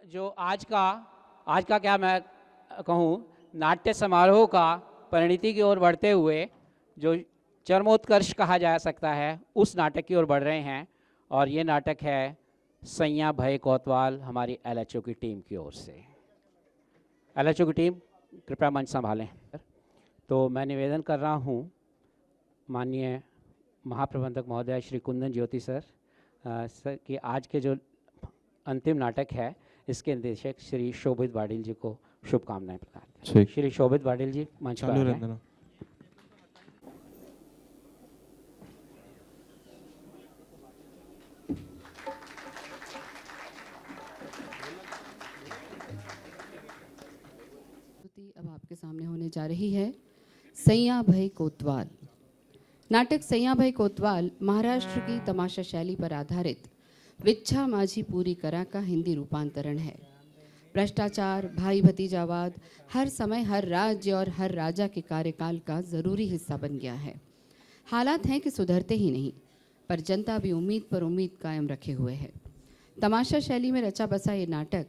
जो आज का क्या मैं कहूँ, नाट्य समारोह का परिणति की ओर बढ़ते हुए जो चरमोत्कर्ष कहा जा सकता है, उस नाटक की ओर बढ़ रहे हैं। और ये नाटक है सैया भय कोतवाल, हमारी एलएचओ की टीम की ओर से। एलएचओ की टीम कृपया मंच संभालें। तो मैं निवेदन कर रहा हूँ माननीय महाप्रबंधक महोदय श्री कुंदन ज्योति सर कि आज के जो अंतिम नाटक है इसके निर्देशक श्री शोभित वाडिल जी को शुभकामनाएं प्रदान करें। श्री शोभित वाडिल जी मंच पर आ जाएं। अब आपके सामने होने जा रही है सैया भय कोतवाल। नाटक सैया भय कोतवाल महाराष्ट्र की तमाशा शैली पर आधारित विच्छा माझी पूरी करा का हिंदी रूपांतरण है। भ्रष्टाचार, भाई भतीजावाद हर समय हर राज्य और हर राजा के कार्यकाल का ज़रूरी हिस्सा बन गया है। हालात हैं कि सुधरते ही नहीं, पर जनता भी उम्मीद पर उम्मीद कायम रखे हुए है। तमाशा शैली में रचा बसा ये नाटक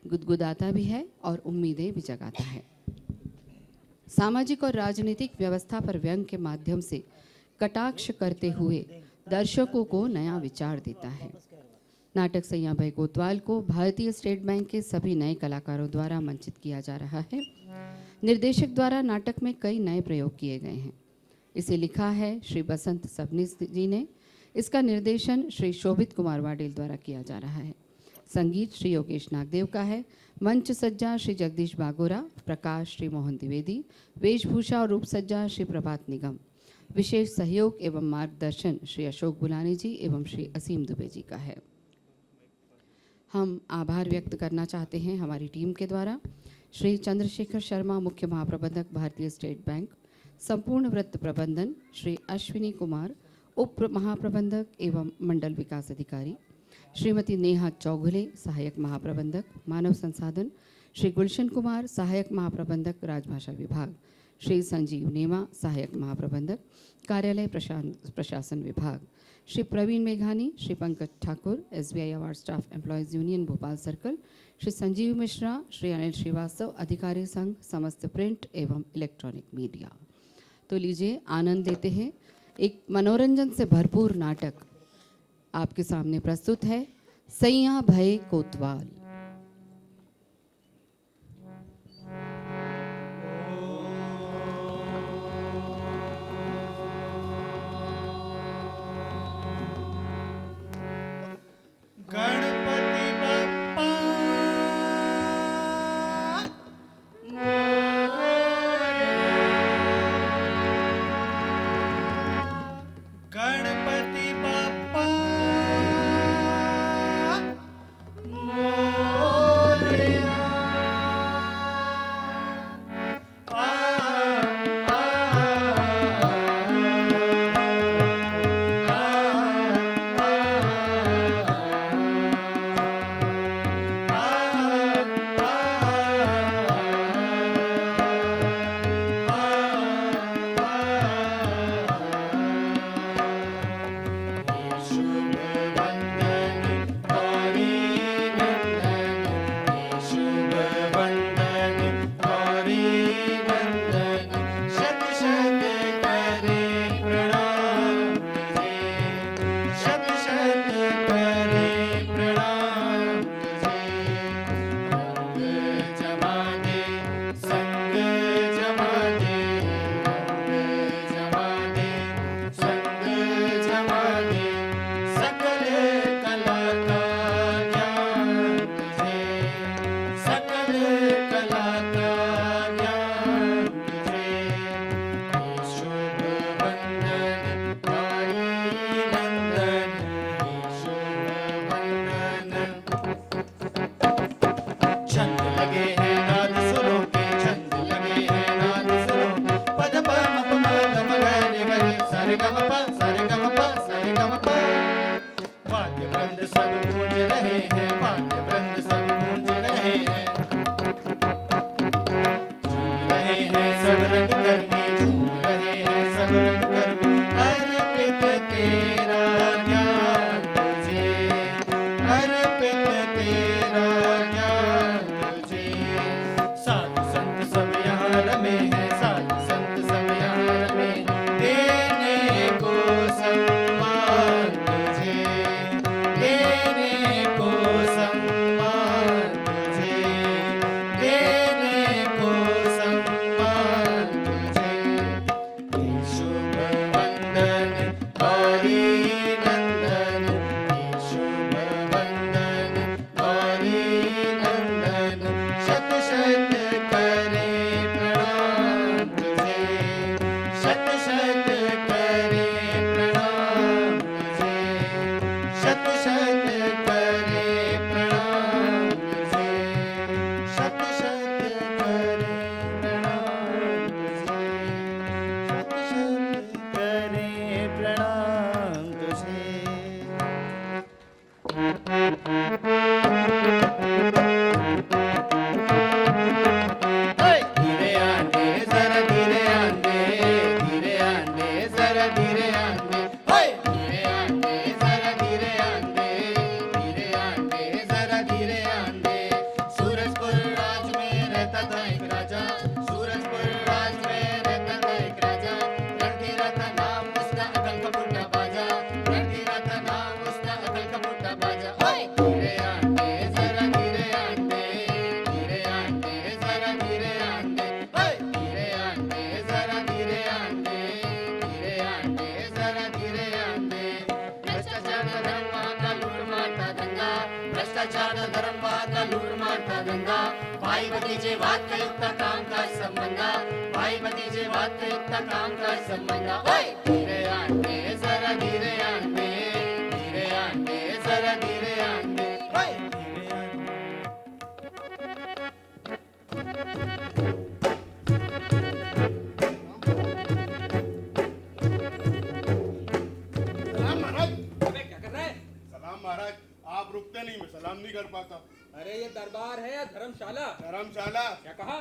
गुदगुदाता भी है और उम्मीदें भी जगाता है। सामाजिक और राजनीतिक व्यवस्था पर व्यंग के माध्यम से कटाक्ष करते हुए दर्शकों को नया विचार देता है। नाटक सैया भय कोतवाल को भारतीय स्टेट बैंक के सभी नए कलाकारों द्वारा मंचित किया जा रहा है। निर्देशक द्वारा नाटक में कई नए प्रयोग किए गए हैं। इसे लिखा है श्री बसंत सबनीस जी ने। इसका निर्देशन श्री शोभित कुमार वाडेल द्वारा किया जा रहा है। संगीत श्री योगेश नागदेव का है। मंच सज्जा श्री जगदीश बागोरा, प्रकाश श्री मोहन द्विवेदी, वेशभूषा और रूप सज्जा श्री प्रभात निगम। विशेष सहयोग एवं मार्गदर्शन श्री अशोक बुलानी जी एवं श्री असीम दुबे जी का है। हम आभार व्यक्त करना चाहते हैं हमारी टीम के द्वारा श्री चंद्रशेखर शर्मा, मुख्य महाप्रबंधक भारतीय स्टेट बैंक, संपूर्ण वृत्त प्रबंधन श्री अश्विनी कुमार, उप महाप्रबंधक एवं मंडल विकास अधिकारी, श्रीमती नेहा चौगुले, सहायक महाप्रबंधक मानव संसाधन, श्री गुलशन कुमार, सहायक महाप्रबंधक राजभाषा विभाग, श्री संजीव नेमा, सहायक महाप्रबंधक कार्यालय प्रशासन विभाग, श्री प्रवीण मेघानी, Shri Pankaj Thakur, SBI award staff employees union Bhopal circle, Shri Sanjeev Mishra, Shri Anil Srivastava, अधिकारी संघ समस्त प्रिंट एवं इलेक्ट्रॉनिक मीडिया। तो लीजिए आनंद लेते हैं। एक मनोरंजन से भरपूर नाटक आपके सामने प्रस्तुत है, सैया भय कोतवाल। गणपति बप्पा गणपति बप्पा भाई भतीजे वाक्ययुक्त कामकाज संबंध भाई भतीजे वाक्ययुक्त कामकाज संबंध होय धीरे आणते जरा धीरे आणते धीरे आणते जरा धीरे आणते होय धीरे आणते सलाम महाराज। अबे क्या कर रहा है? सलाम महाराज। आप रुकते नहीं, मैं सलाम नहीं कर पाता। अरे ये दरबार है या धर्मशाला? धर्मशाला। क्या कहा?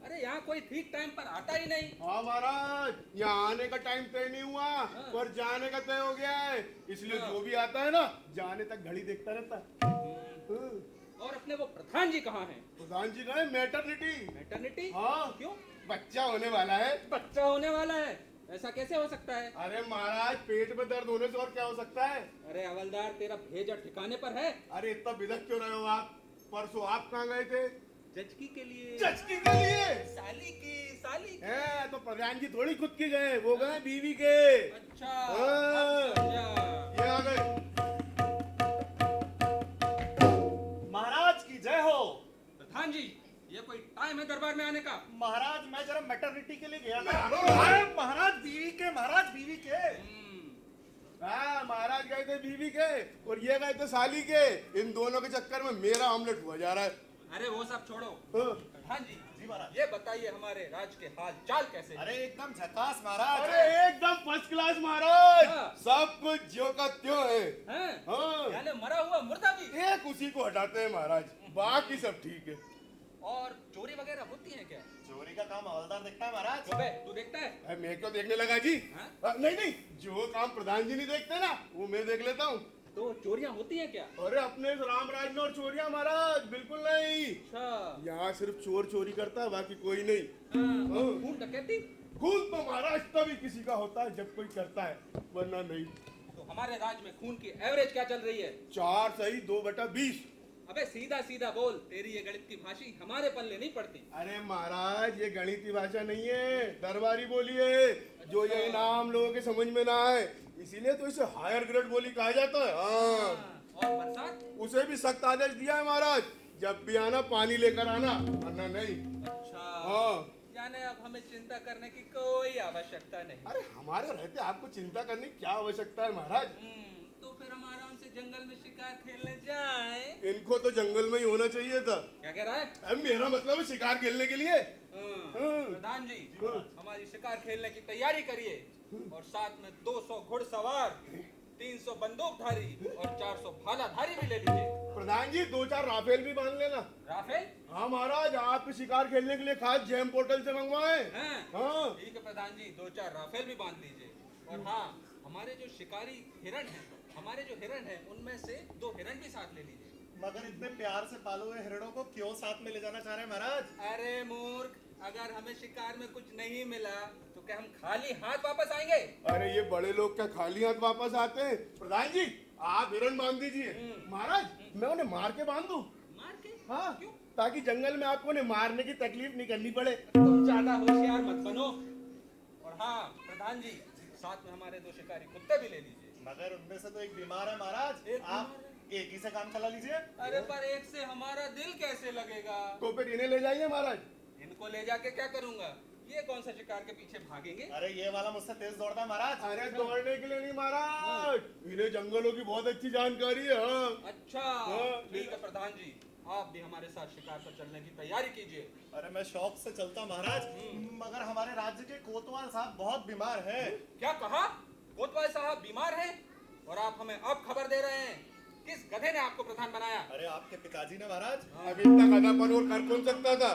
अरे यहाँ कोई ठीक टाइम पर आता ही नहीं। हाँ महाराज, यहाँ आने का टाइम तय नहीं हुआ पर जाने का तय हो गया है, इसलिए जो भी आता है ना जाने तक घड़ी देखता रहता है। और अपने वो प्रधान जी कहाँ हैं? प्रधान जी गए मैटरनिटी। मैटरनिटी? हाँ। क्यों? बच्चा होने वाला है। बच्चा होने वाला है? ऐसा कैसे हो सकता है? अरे महाराज, पेट में दर्द होने से और क्या हो सकता है। अरे हवलदार, तेरा भेजा ठिकाने पर है? अरे इतना बिदक क्यों रहे हो आप? परसों आप कहाँ गए थे? जचकी के लिए। जचकी के लिए? साली की। है तो प्रधान जी थोड़ी खुद के गए, वो गए बीवी के। अच्छा। हाँ। अब समझा। ये आ गए। महाराज की जय हो। प्रधान जी, ये कोई टाइम है दरबार में आने का? महाराज मैं जरा मैटरनिटी के लिए गया था। अरे, अरे महाराज बीवी के हाँ महाराज गए थे बीवी के और ये गए थे साली के। इन दोनों के चक्कर में मेरा ऑमलेट हुआ जा रहा है। अरे वो सब छोड़ो। हाँ। प्रधान जी, जी महाराज। ये बताइए हमारे राज्य के हाल चाल कैसे हैं? अरे एकदम झकास महाराज। अरे एकदम फर्स्ट क्लास महाराज, हाँ। सब कुछ ज्यों का त्यों है। हैं? हाँ। यानी मरा हुआ मुर्दा भी? एक उसी को हटाते हैं महाराज, बाकी सब ठीक है। और चोरी वगैरह होती है क्या? चोरी का काम हवलदार देखता है महाराज। अबे, तू देखता है? अरे मैं क्यों देखने लगा जी? हाँ? नहीं, जो काम प्रधान जी नहीं देखते ना वो मैं देख लेता हूँ। तो चोरियां होती हैं क्या? अरे अपने इस रामराज में और चोरियां महाराज बिल्कुल नहीं। अच्छा। यहाँ सिर्फ चोर चोरी करता है, बाकी कोई नहीं। हाँ, हाँ। खून डकैती? खून तो महाराज तभी किसी का होता है जब कोई करता है, वरना नहीं। तो हमारे राज्य में खून की एवरेज क्या चल रही है? 4 सही 2/20। अबे सीधा सीधा बोल, तेरी ये गणित की भाषी हमारे पल्ले नहीं पड़ती। अरे महाराज ये गणितीय भाषा नहीं है, दरबारी बोली है, जो ये नाम लोगों के समझ में ना आए, इसीलिए तो इसे हायर ग्रेड बोली कहा जाता है। हाँ। और बरसात? उसे भी सख्त आदेश दिया है महाराज, जब भी आना पानी लेकर आना, वरना नहीं। अच्छा। हाँ। यानी अब हमें चिंता करने की कोई आवश्यकता नहीं। अरे हमारे रहते आपको चिंता करने की क्या आवश्यकता है महाराज? तो फिर हम आराम से जंगल में शिकार खेलने जाएं। इनको तो जंगल में ही होना चाहिए था। क्या कह रहा है? अब मेरा मतलब है शिकार खेलने के लिए। प्रधान जी, हमारी शिकार खेलने की तैयारी करिए और साथ में 200 घुड़सवार, 300 बंदूकधारी और 400 भालाधारी भी ले लीजिए। प्रधान जी 2-4 राफेल भी बांध लेना। राफेल? हाँ महाराज, आप शिकार खेलने के लिए खास जेम पोर्टल से मंगवाए। हैं? हाँ। ठीक है प्रधान जी, 2-4 राफेल भी बांध लीजिए। और हाँ, हमारे जो शिकारी हिरण हैं, हमारे जो हिरण हैं उनमें से 2 हिरण भी साथ ले लीजिए। मगर इतने प्यार से पाले हुए हिरणों को क्यों साथ में ले जाना चाह रहे हैं महाराज? अरे मूर्ख, अगर हमें शिकार में कुछ नहीं मिला तो क्या हम खाली हाथ वापस आएंगे? अरे ये बड़े लोग क्या खाली हाथ वापस आते हैं? प्रधान जी आप हिरण बांध दीजिए। महाराज मैं उन्हें मार के बांध दूं? मार के? हाँ, क्यों? ताकि जंगल में आपको उन्हें मारने की तकलीफ नहीं करनी पड़े। तुम ज्यादा होशियार मत बनो। और हाँ प्रधान जी, साथ में हमारे 2 शिकारी कुत्ते भी ले लीजिए। मगर उनमें से तो एक बीमार है महाराज। एक आप एक ही से काम चला लीजिए। अरे पर एक से हमारा दिल कैसे लगेगा? तो फिर इन्हें ले जाइए महाराज। इनको ले जाके क्या करूंगा? ये कौन सा शिकार के पीछे भागेंगे? अरे ये वाला मुझसे तेज दौड़ता है महाराज। अरे दौड़ने के लिए नहीं महाराज, इन्हें जंगलों की बहुत अच्छी जानकारी है। हाँ। अच्छा हाँ। ठीक है प्रधान जी, आप भी हमारे साथ शिकार पर चलने की तैयारी कीजिए। अरे मैं शौक से चलता महाराज, मगर हमारे राज्य के कोतवाल साहब बहुत बीमार हैं। क्या कहा? कोतवाल साहब बीमार हैं और आप हमें अब खबर दे रहे हैं? किस गधे ने आपको प्रधान बनाया? अरे आपके पिताजी ने महाराज। अब इतना गधापन और कर कौन सकता था?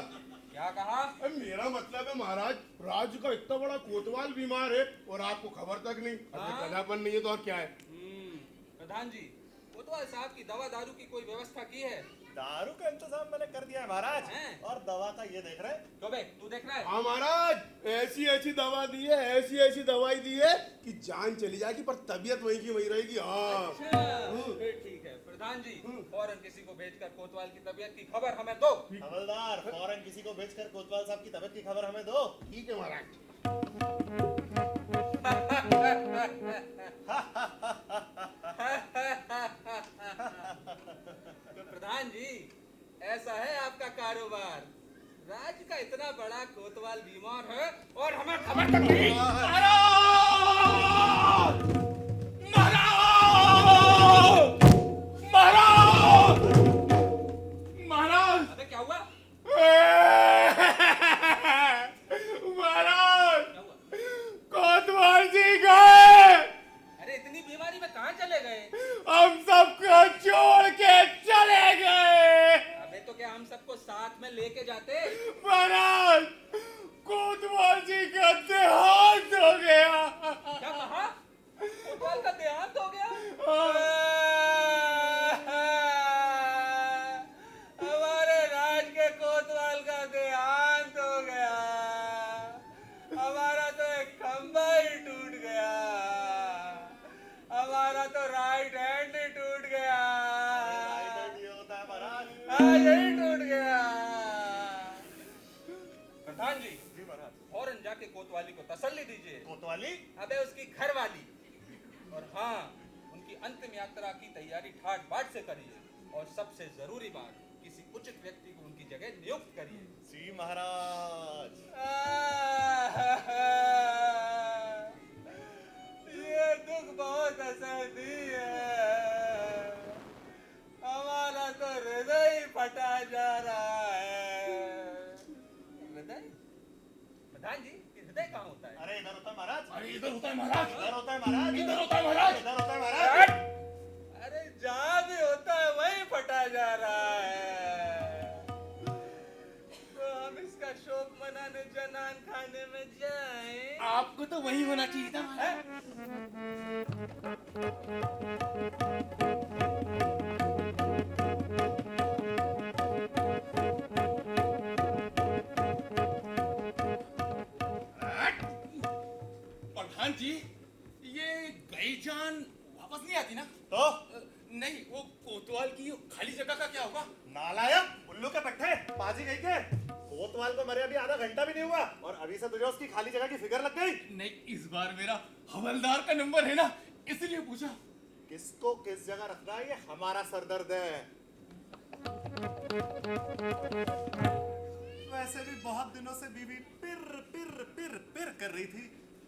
क्या कहा? अरे मेरा मतलब है महाराज, राज्य का इतना बड़ा कोतवाल बीमार है और आपको खबर तक नहीं। अब ये हाँ। गधापन नहीं है तो और क्या है? प्रधान जी, कोतवाल साहब की दवा दारू की कोई व्यवस्था की है? दारू का इंतजाम मैंने कर दिया है महाराज। हैं? और दवा का ये देख रहे हैं। तो बे तू देख रहा है? हाँ महाराज, ऐसी ऐसी दवा दी है, ऐसी ऐसी दवाई दी है कि जान चली जाएगी पर तबीयत वहीं की वहीं रहेगी। हाँ। अच्छा, फिर ठीक है प्रधान जी, फौरन किसी को भेजकर कोतवाल की तबीयत की खबर हमें दो। हवलदार फौरन किसी को भेजकर कोतवाल साहब की तबीयत की खबर हमें दो। ठीक है महाराज। तो प्रधान जी, ऐसा है आपका कारोबार। राज्य का इतना बड़ा कोतवाल बीमार है और हमें खबर तक नहीं। महाराज अबे क्या हुआ? महाराज क्या हुआ? कोतवाल जी गए, अरे इतनी बीमारी में कहाँ चले गए? हम सबको छोड़ के चले गए। अबे तो क्या हम सबको साथ में लेके जाते? महाराज कोतवाल जी का देहांत हो गया। क्या कहा? कोतवाल का देहांत हो गया? हमारे राज के कोतवाल का देहांत हो गया। हमारा तो एक खंभा ही टूट गया। हमारा तो राइट हैंड ही टूट गया। ये होता है महाराज। हाँ, यही टूट गया। प्रधान जी, जी महाराज। फौरन जाके कोतवाली को तसल्ली दीजिए। कोतवाली? अबे उसकी घरवाली। और हाँ, उनकी अंतिम यात्रा की तैयारी ठाट बाट से करिए और सबसे जरूरी बात, किसी उचित व्यक्ति को उनकी जगह नियुक्त करिए। जी महाराज। ये दुख बहुत असहनीय है। हमारा तो हृदय ही फटा जा रहा है। हृदय? प्रधान जी, ये हृदय कहाँ होता है? अरे इधर होता है महाराज। अरे इधर होता है महाराज, इधर होता है महाराज। इधर होता है महाराज। इधर होता है महाराज। अरे जहाँ भी होता है वहीं फटा जा रहा है। तो हम इसका शोक मनाने जनान खाने में जाएं। आपको तो वही होना चाहिए था। हैं? प्रधान जी, ये गई जान वापस नहीं आती ना? तो नहीं, वो कोतवाल की खाली जगह का क्या होगा? नालायक उल्लू के पट्टे, पाजी गई के। कोतवाल को मरे अभी आधा घंटा भी नहीं हुआ और अभी से तुझे उसकी खाली जगह की फिक्र लग गई। नहीं, इस बार मेरा हवलदार का नंबर है ना, इसलिए पूछा। किसको किस जगह रखना है ये हमारा सरदर्द है। वैसे भी बहुत दिनों से बीवी पिर पिर पिर पिर कर रही थी,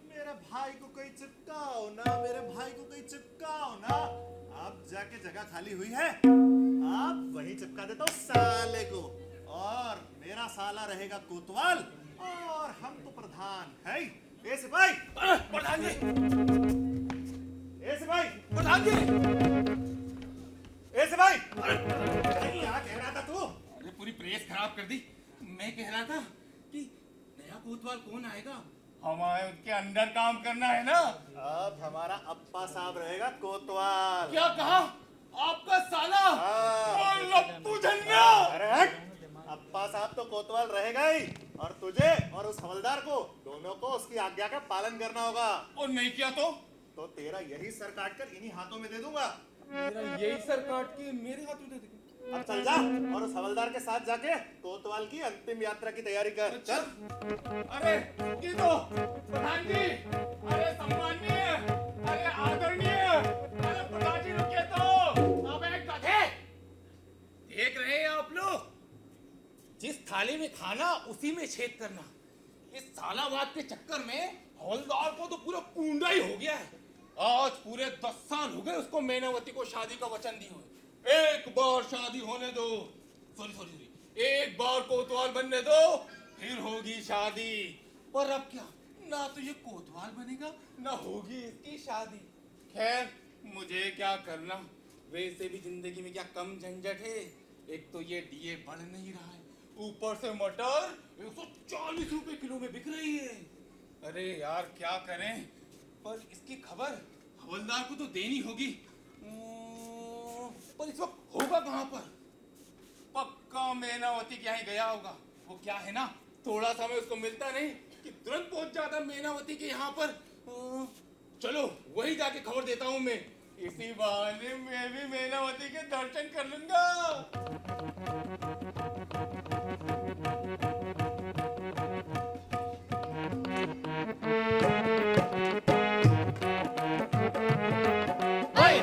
मेरे भाई को कोई चिपकाओ ना, मेरे भाई को कोई चिपकाओ ना। अब जाके जगह खाली हुई है, अब वही चिपका देता हूँ साले को, और मेरा साला रहेगा कोतवाल और हम तो प्रधान है ही। ए सिपाही, प्रधान जी, ए सिपाही, प्रधान जी, ए सिपाही, क्या कह रहा था तू? अरे पूरी प्रेस खराब कर दी। मैं कह रहा था कि नया कोतवाल कौन आएगा, हमारे उसके अंडर काम करना है ना। अब हमारा अप्पा साहब रहेगा कोतवाल। क्या कहा? आपका साला? हाँ। और लप्पू झन्ना? अरे हट, अप्पा साहब तो कोतवाल रहेगा ही, और तुझे और उस हवलदार को दोनों को उसकी आज्ञा का पालन करना होगा। और नहीं किया तो तेरा यही सर काट कर इन्हीं हाथों में दे दूंगा। मेरा यही सर काट के मेरे हाथ में दे देंगे। अब चल जा और उस हवलदार के साथ जाके कोतवाल की अंतिम यात्रा की तैयारी कर। चल। अरे ये तो प्रधान जी, अरे सम्माननीय, अरे आदरणीय, अरे प्रधान जी रुकिए तो। अबे गधे, देख रहे हैं आप लोग, जिस थाली में खाना उसी में छेद करना। इस सालावाद के चक्कर में हवलदार को तो पूरा पूंडा ही हो गया है। आज पूरे 10 साल हो गए उसको मैनावती को शादी का वचन दिए हुए। एक बार शादी होने दो, सॉरी, एक बार कोतवाल बनने दो, फिर होगी शादी। पर अब क्या, ना तो ये कोतवाल बनेगा ना होगी इसकी शादी। खैर, मुझे क्या करना, वैसे भी जिंदगी में क्या कम झंझट है। एक तो ये डीए बढ़ नहीं रहा है, ऊपर से मटर 140 रुपए किलो में बिक रही है। अरे यार क्या करें, पर इसकी खबर हवलदार को तो देनी होगी। पर इस वक्त होगा कहाँ पर? पक्का मैनावती के यहाँ गया होगा। वो क्या है ना, थोड़ा समय उसको मिलता नहीं कि तुरंत पहुंच जाता मैनावती के यहाँ पर। चलो वही जाके खबर देता हूँ मैं, इसी बहाने मैं भी मैनावती के दर्शन कर लूंगा।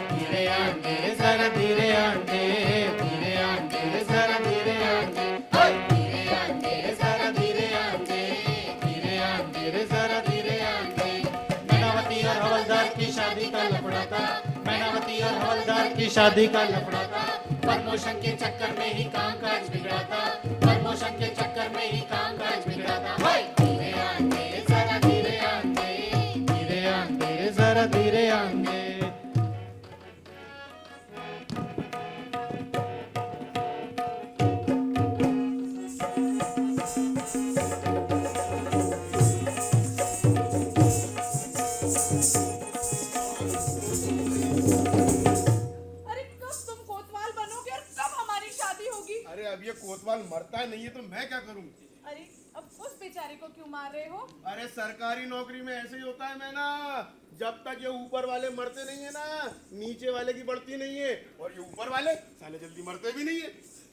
धीरे आंदे जरा धीरे आंदे, धीरे आंदे जरा धीरे आंदे। उसकी शादी का लफड़ा था, प्रमोशन के चक्कर में ही कामकाज बिगड़ा था, प्रमोशन के चक्कर में ही कामकाज बिगड़ा था। हाय! धीरे आंदे जरा धीरे आंदे, धीरे आंदे जरा धीरे आंदे। अरे कब तुम कोतवाल बनोगे और कब हमारी शादी होगी? अरे अब ये कोतवाल मरता नहीं है तो मैं क्या करूं? अरे अब उस बेचारे को क्यों मार रहे हो? अरे सरकारी नौकरी में ऐसे ही होता है मैं ना, जब तक ये ऊपर वाले मरते नहीं है ना, नीचे वाले की बढ़ती नहीं है, और ये ऊपर वाले साले जल्दी मरते भी नहीं है।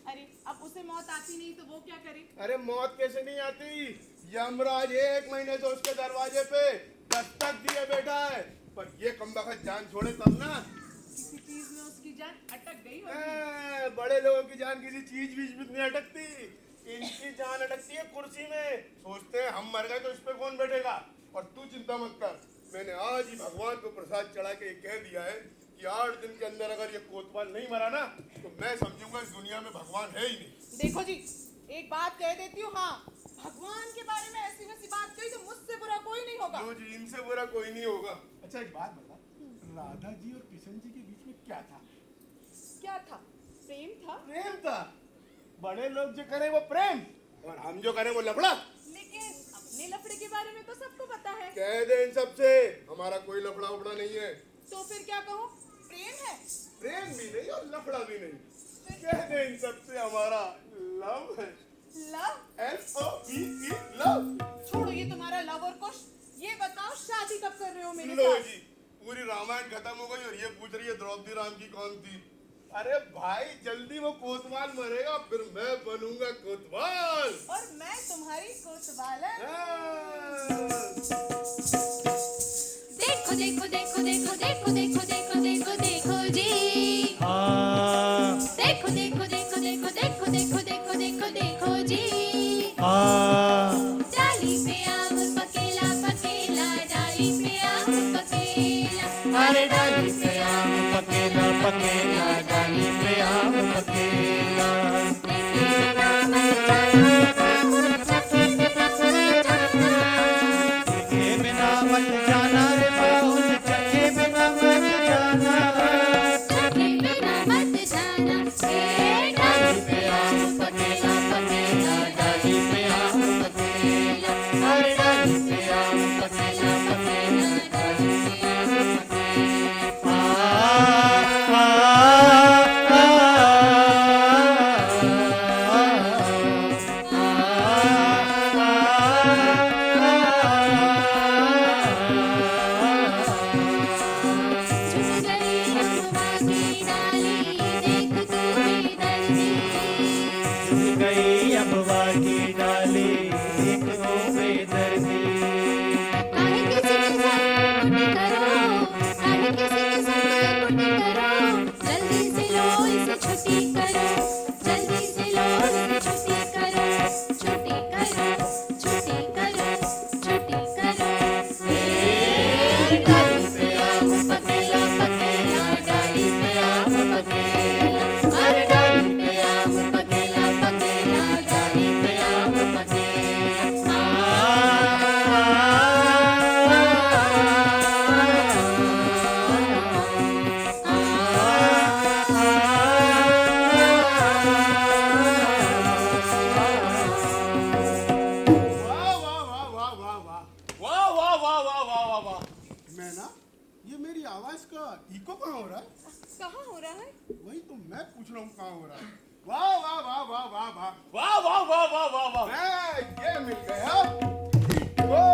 अरे अब उसे मौत आती नहीं तो वो क्या करे? अरे मौत कैसे नहीं आती? यमराज 1 महीने से उसके दरवाजे पे दस्तक दिए बैठा है, पर ये कमबख्त जान छोड़े तब ना। किसी चीज में उसकी जान अटक गई होगी। बड़े लोगों की जान किसी चीज बीच में नहीं अटकती, इनकी जान अटकती है कुर्सी में। सोचते हैं हम मर गए तो इस पे कौन बैठेगा। और तू चिंता मत कर, मैंने आज ही भगवान को प्रसाद चढ़ा के कह दिया है कि 8 दिन के अंदर अगर ये कोतवाल नहीं मरा ना तो मैं समझूंगा इस दुनिया में भगवान है ही नहीं। देखो जी, एक बात कह देती हूँ, हाँ भगवान के बारे में ऐसी वैसी बात कही तो मुझसे बुरा कोई नहीं होगा। जो जी इनसे बुरा कोई नहीं होगा। अच्छा एक बात बता, राधा जी और किशन जी के बीच में क्या था? क्या था? प्रेम था। प्रेम था। बड़े लोग जो करें वो प्रेम, और हम जो करें वो लफड़ा। लेकिन अपने लफड़े के बारे में तो सबको पता है। कह दे इन सबसे हमारा कोई लफड़ा उफड़ा नहीं है। तो फिर क्या कहूँ? प्रेम है। प्रेम भी नहीं और लफड़ा भी नहीं। कह दे इन सबसे हमारा लव है। लव? LOVE love. छोड़ो ये तुम्हारा लव और कुछ, ये बताओ शादी कब कर रहे हो मेरे लो साथ? जी, पूरी रामायण खत्म हो गई और ये पूछ रही है द्रौपदी राम की कौन थी। अरे भाई जल्दी वो कोतवाल मरेगा फिर मैं बनूंगा कोतवाल। और मैं तुम्हारी कोतवालन। देखो देखो देखो देखो देखो देखो देखो देखो देखो जी, देखो देखो देखो देखो देखो देखो देखो देखो देखो जी, डाली पे आम पकेला पकेला, डाली पे आम पकेला, अरे डाली पे आम पकेला पकेला, डाली पे आम पकेला। देखे बिना मत जाना, देखे बिना मत जाना रे बाहुल, चखे बिना मत जाना, चखे बिना मत जाना, ए डाली पे आम पकेला पकेला, डाली पे आम पकेला, अरे डाली पे आम पकेला पकेला, डाली पे आम पकेला। झुक गई अम्मा की डाली, देख तू बेदर्दी, झुक गई अम्मा की डाली, देख वो बेदर्दी। काहे किसी के साथ कुटी करो, काहे किसी के साथ कुटी करो, जल्दी से लो इसे छुट्टी करो, जल्दी से लो इसे छुट्टी करो, छुट्टी करो, छुट्टी करो, छुट्टी करो, ए डाली पे आम पकेला पकेला, डाली पे आम पकेला, अरे डाली पे आम पकेला पकेला, डाली पे आम पकेला, वाह वाह वाह वाह वाह वाह वाह वाह वाह वाह वाह वाह वाह। मैं ना, ये मेरी आवाज का इको कहाँ हो रहा है? कहाँ हो रहा है? वही तो मैं पूछ रहा हूँ कहाँ हो रहा है। वाह वाह वाह वाह वाह वाह। वाह वाह वाह वाह वाह वाह। ये मिल गया इक्को,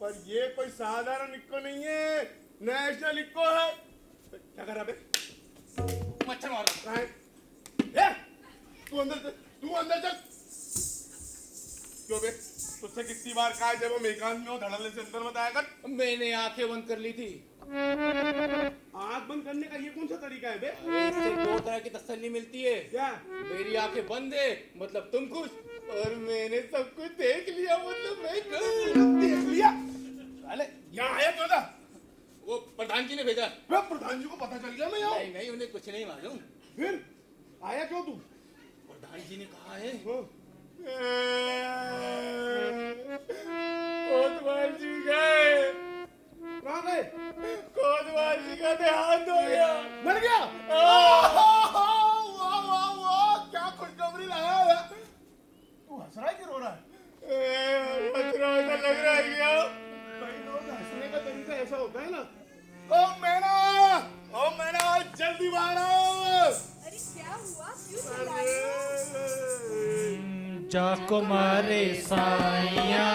पर ये कोई साधारण इक्को नहीं है, नेशनल इक्को है। क्या कर रहा बे? मच्छर मार कहाँ है? ए, तू अंदर चल, तू अंदर चल। क्यों बे? तुझसे कितनी बार कहा जब हम एकांत में हो धड़ल्ले से अंदर मत आया कर। मैंने आंखें बंद कर ली थी। आँख बंद करने का ये कौन सा तरीका है बे? अरे इससे 2 तरह की तसल्ली मिलती है। क्या? मेरी आंखें बंद है मतलब तुम खुश, और मैंने सब कुछ देख लिया मतलब मैं खुश। देख लिया? साले यहाँ आया क्यों था? वो प्रधान जी ने भेजा। वे प्रधान जी को पता चल गया मैं यहाँ। नहीं नहीं, उन्हें कुछ नहीं मालूम। फिर आया क्यों तू? प्रधान जी ने कहा है कोतवाल जी गए। कहाँ गए? कोतवाल जी का देहांत हो गया। मर गया? वाह वाह वाह, क्या खुशखबरी लाया है। तू हंस रहा है कि रो रहा है? हंस रहा है, ऐसा लग रहा है क्या? कई लोग हंसने का तरीका ऐसा होता है ना। ओ मैना जल्दी बाहर आओ। अरे क्या हुआ, क्यों चिल्लाए हो? जाको मारे साइया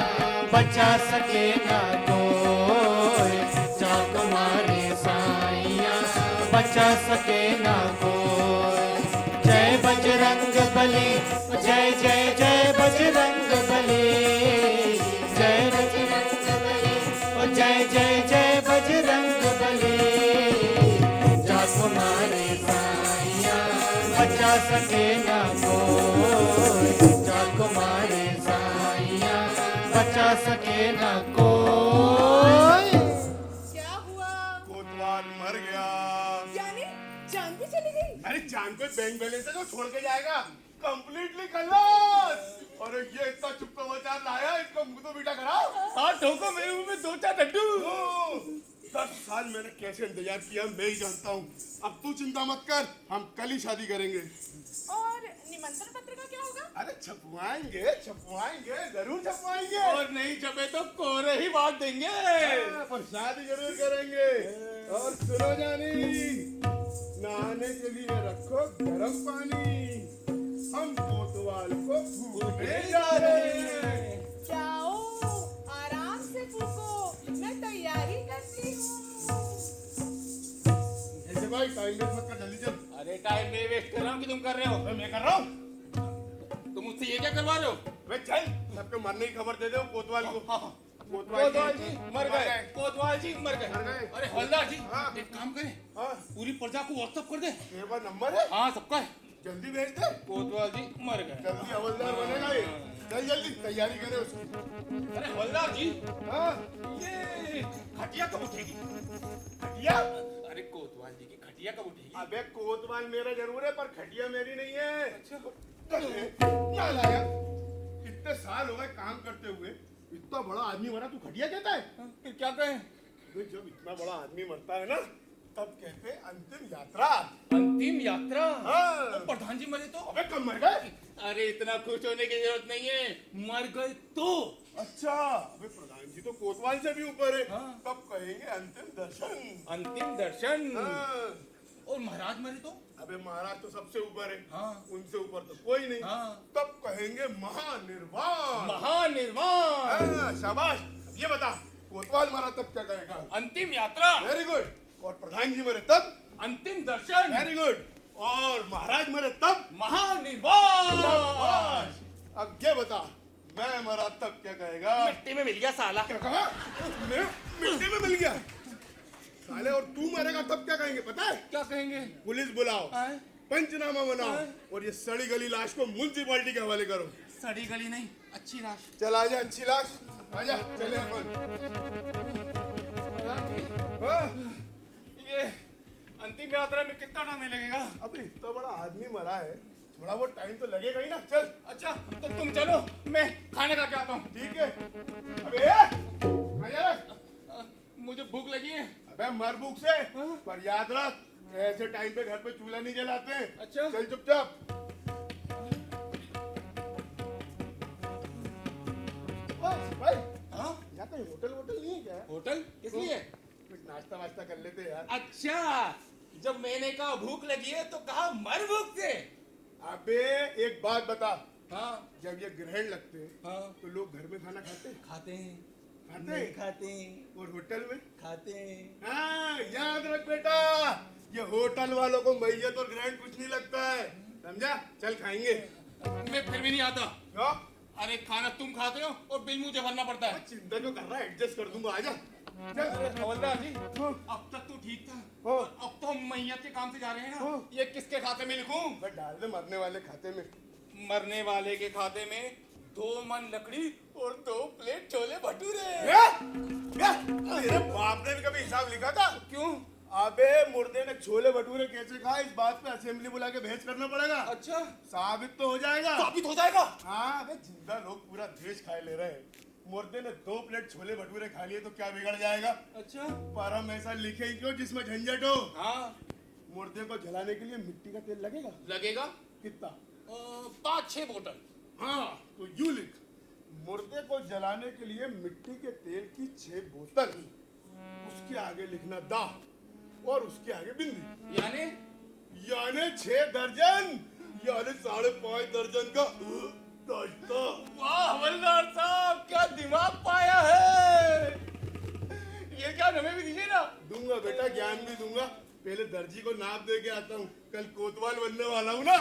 बचा सके ना कोई, जाको मारे साइया बचा सके ना कोई। जय बजरंग बली, जय जय जय बजरंग बली, जय बजरंग बली, ओ जय जय जय बजरंग बली। जाको मारे साइया बचा सके ना कोई, जाको मारे साइया बचा सके ना कोई। क्या हुआ? कोतवाल मर गया। यानी जान भी चली गई? अरे जान को बैंक बैलेंस है जो छोड़ के जाएगा, कंप्लीटली खल्लास। अरे ये इतना चुप समाचार लाया, इसका मुंह तो बीटा कराओ। हाँ ठोको मेरे मुंह में 2-4 लड्डू। 10 साल मैंने कैसे इंतजार किया मैं ही जानता हूँ। अब तू चिंता मत कर, हम कल ही शादी करेंगे। और निमंत्रण पत्र का क्या होगा? अरे छपवाएंगे, जरूर छपवाएंगे। और नहीं छपे तो कोरे ही बांट देंगे। पर शादी जरूर करेंगे। और सुनो जानी, नहाने के लिए रखो गर्म पानी, हम कोतवाल को फूकने जा रहे हैं। जाओ आराम से फूको, मैं तैयारी करती हूँ। ऐसे भाई टाइम वेस्ट मत कर, जल्दी चल। अरे टाइम मैं वेस्ट कर रहा हूँ कि तुम कर रहे हो? मैं कर रहा हूँ। तुम मुझसे ये क्या करवा रहे हो? वे चल, सबको मरने की खबर दे दो कोतवाल को। हाँ, हाँ। कोतवाल कोतवाल जी मर गए, कोतवाल जी मर गए। मर गए। अरे हवलदार जी, हाँ। एक काम करें, हाँ, पूरी प्रजा को व्हाट्सएप कर दे। तेरे पास नंबर है? हाँ सबका है। जल्दी भेज दे। कोतवाल जी मर गए। जल्दी हवलदार बनेगा ये। चल जल्दी तैयारी करे उसकी। अरे हवलदार जी, हाँ, ये खटिया कब उठेगी? खटिया? अरे कोतवाल जी की खटिया कब उठेगी? अबे कोतवाल मेरा जरूर है, पर खटिया मेरी नहीं है। क्या लाया? इतने साल हो गए काम करते हुए, इतना बड़ा आदमी मरा, तू खटिया कहता है? फिर क्या कहें? जब इतना बड़ा आदमी मरता है ना, तब कहते हैं अंतिम यात्रा। अंतिम यात्रा? हाँ। तो प्रधान जी मरे तो? अबे कब मर गए? अरे इतना खुश होने की जरूरत नहीं है, मर गए तो। अच्छा, अबे प्रधान जी तो कोतवाल से भी ऊपर है। हाँ। तब कहेंगे अंतिम दर्शन। अंतिम दर्शन। हाँ। और महाराज मरे तो? अबे महाराज तो सबसे ऊपर है। हाँ। उनसे ऊपर तो कोई नहीं। हाँ। तब कहेंगे महानिर्वाण। महानिर्वाण। हाँ, शाबाश। ये बता, कोतवाल मरा तब क्या कहेगा? अंतिम यात्रा। Very good. और प्रधान जी मरे तब? अंतिम दर्शन। Very good. और महाराज मरे तब? महानिर्वाण। शाबाश। अब ये बता, मैं मरा तब क्या कहेगा? मिट्टी में मिल गया साला। क्या कहा? मैं मिट्टी में मिल गया साले। और तू मरेगा तब क्या कहेंगे पता है? क्या कहेंगे? पुलिस बुलाओ, आए? पंचनामा बनाओ, आए? और ये सड़ी गली लाश को म्युनिसिपालिटी के हवाले करो। सड़ी गली नहीं, अच्छी लाश। चल आजा, अच्छी लाश आजा, चले अपन। हाँ, ये अंतिम यात्रा में कितना टाइम लगेगा? अब इतना बड़ा आदमी मरा है, थोड़ा बहुत टाइम तो लगेगा ही ना। चल। अच्छा तो तुम चलो, मैं खाने का क्या आता हूँ। ठीक है। अबे आजा। मुझे भूख लगी है। अबे मर भूख से, पर याद रख, ऐसे टाइम पे घर पे चूल्हा नहीं जलाते हैं। अच्छा। चल चुपचाप। भाई, हाँ? यहाँ कोई होटल वोटल नहीं है क्या? होटल किस लिए? कुछ नाश्ता वास्ता कर लेते यार। अच्छा, जब मैंने कहा भूख लगी है तो कहा मर भूख से। अबे एक बात बता, हाँ जब ये ग्रहण लगते हैं हाँ तो लोग घर में खाना खाते हैं? खाते हैं। खाते नहीं हैं? खाते हैं। और होटल में? खाते हैं। हाँ, याद रख बेटा, ये होटल वालों को मैयत और ग्रहण कुछ नहीं लगता है, समझा? चल खाएंगे। मैं फिर भी नहीं आता। क्यों? अरे खाना तुम खाते हो और बिल मुझे भरना पड़ता है। चिंता क्यों कर रहा है, एडजस्ट कर दूंगा, आजा। अरे हवलदार जी, अब तक तो ठीक था, हाँ। और अब तो हम मैयत के काम से जा रहे हैं ना। हाँ। ये किसके खाते में लिखूं? बस डाल दे मरने वाले खाते में। मरने वाले के खाते में 2 मन लकड़ी और 2 प्लेट छोले भटूरे। मेरे बाप ने भी कभी हिसाब लिखा था? क्यों? अबे मुर्दे ने छोले भटूरे कैसे खाए, इस बात पे असेंबली बुला के बहस करना पड़ेगा। अच्छा, साबित तो हो जाएगा। साबित हो जाएगा। हाँ, अबे जिंदा लोग पूरा देश खाए ले रहे हैं, मुर्दे ने 2 प्लेट छोले भटूरे खा लिए तो क्या बिगड़ जाएगा? अच्छा, पर हम ऐसा लिखे ही क्यों जिसमें झंझट हो। हाँ, मुर्दे को जलाने के लिए मिट्टी का तेल लगेगा। लगेगा। कितना? 5-6 बोतल। हाँ, तो यूं लिख, मुर्दे को जलाने के लिए मिट्टी के तेल की 6 बोतल, उसके आगे लिखना दा और उसके आगे बिंदी, यानी 6 दर्जन, यानी 5.5 दर्जन का नाश्ता। वाह हवलदार साहब, क्या दिमाग पाया है। ये क्या हमें भी दीजिए ना। दूंगा बेटा, ज्ञान भी दूंगा। पहले दर्जी को नाप दे के आता हूँ, कल कोतवाल बनने वाला हूँ ना।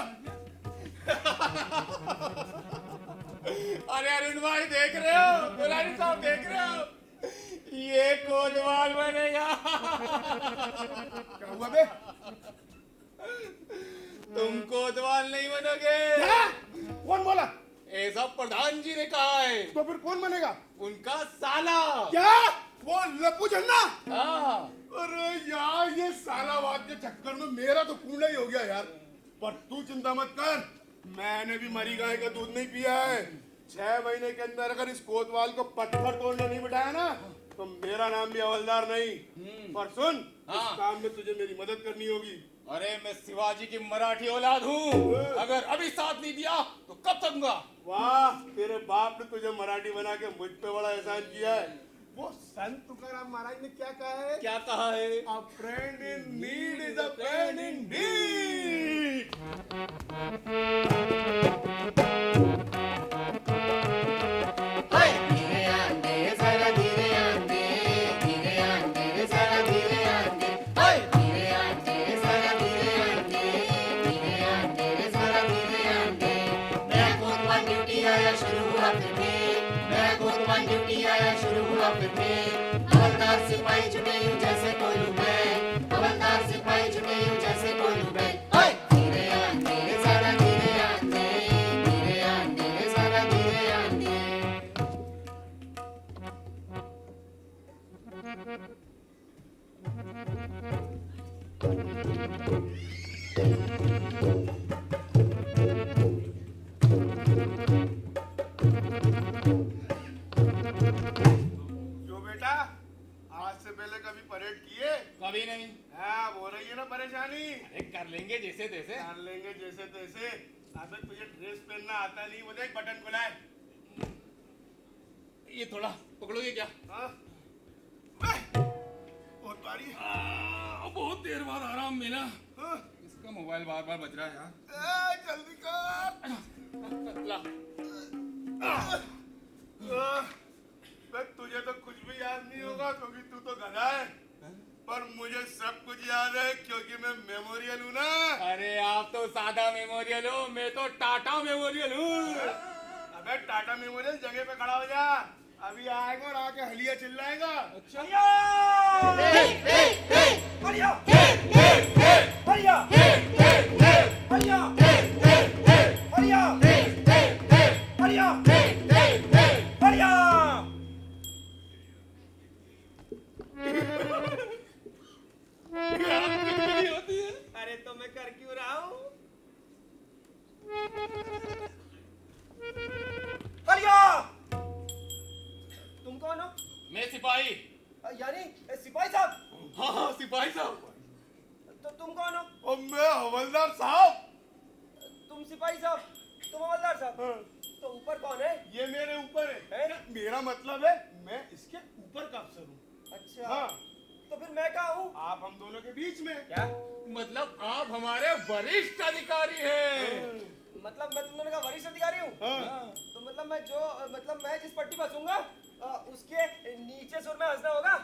अरे अरुण भाई देख रहे हो, दुलारी साहब देख रहे हो, ये कोतवाल बनेगा। क्या हुआ बे? तुम कोतवाल नहीं बनोगे। कौन बोला? ऐसा प्रधान जी ने कहा है। तो फिर कौन बनेगा? उनका साला। क्या? वो लप्पू झन्ना? हाँ। अरे यार, ये सालावाद के चक्कर में मेरा तो कूड़ा ही हो गया यार। पर तू चिंता मत कर, मैंने भी मरी गाय का दूध नहीं पिया है। 6 महीने के अंदर अगर इस कोतवाल को पत्थर तोड़ने नहीं बिठाया ना, तो मेरा नाम भी हवलदार नहीं। पर सुन, इस काम में तुझे मेरी मदद करनी होगी। अरे मैं शिवाजी की मराठी औलाद हूँ, अगर अभी साथ नहीं दिया तो कब तक दूंगा। वाह, तेरे बाप ने तुझे मराठी बना के मुझ पे बड़ा एहसान किया है। वो संत तुकाराम महाराज ने क्या कहा है? क्या कहा है? A friend in need is a friend indeed. धीरे आंदे जरा धीरे आंदे, धीरे आंदे जरा धीरे आंदे, धीरे आंदे जरा धीरे आंदे, धीरे आंदे जरा धीरे आंदे। नया कोतवाल ड्यूटी आया शुरू हुआ फिर में, नया कोतवाल ड्यूटी आया शुरू हुआ फिर में। हवलदार सिपाही जुटे यूं जैसे कोल्हू बैल, हवलदार सिपाही जुटे यूं जैसे कोल्हू बैल। धीरे आंदे जरा धीरे आंदे, धीरे आंदे जरा धीरे आंदे। जो बेटा, आज से पहले कभी परेड किए? कभी नहीं। हाँ, हो रही है ना परेशानी। अरे कर लेंगे जैसे तैसे। कर लेंगे जैसे तैसे। अबे तुझे ड्रेस पहनना आता नहीं, वो देख बटन खुला है। ये थोड़ा पकड़ोगे क्या? हाँ? बहुत भारी है। बहुत देर बाद आराम मिला। हाँ? इसका मोबाइल बार बार बज रहा है यार। जल्दी कर। ला। तुझे तो कुछ भी याद नहीं होगा क्योंकि तू तो गधा है, पर मुझे सब कुछ याद है क्योंकि मैं मेमोरियल हूँ ना। अरे आप तो सादा मेमोरियल हो, मैं तो टाटा मेमोरियल हूँ। अबे टाटा मेमोरियल जगह पे खड़ा हो जा, अभी आएगा और आके हलिया चिल्लाएगा। अच्छा। अरे तो मैं कर क्यों रहा हूँ? तुम कौन हो? मैं सिपाही। यानी सिपाही साहब? हाँ हाँ सिपाही साहब। तो तुम कौन हो? और मैं हवलदार साहब। तुम सिपाही साहब, तुम हवलदार साहब। तो ऊपर कौन है? ये मेरे ऊपर है। मेरा मतलब है मैं इसके ऊपर का अफसर हूँ। अच्छा। हाँ। तो फिर मैं कहाँ हूँ? आप हम दोनों के बीच में। क्या मतलब आप हमारे वरिष्ठ अधिकारी हैं। मतलब मैं तुम दोनों का वरिष्ठ अधिकारी हूँ? हाँ। तो मतलब मैं जिस पट्टी पर हंसूंगा उसके नीचे सुर में हंसना होगा।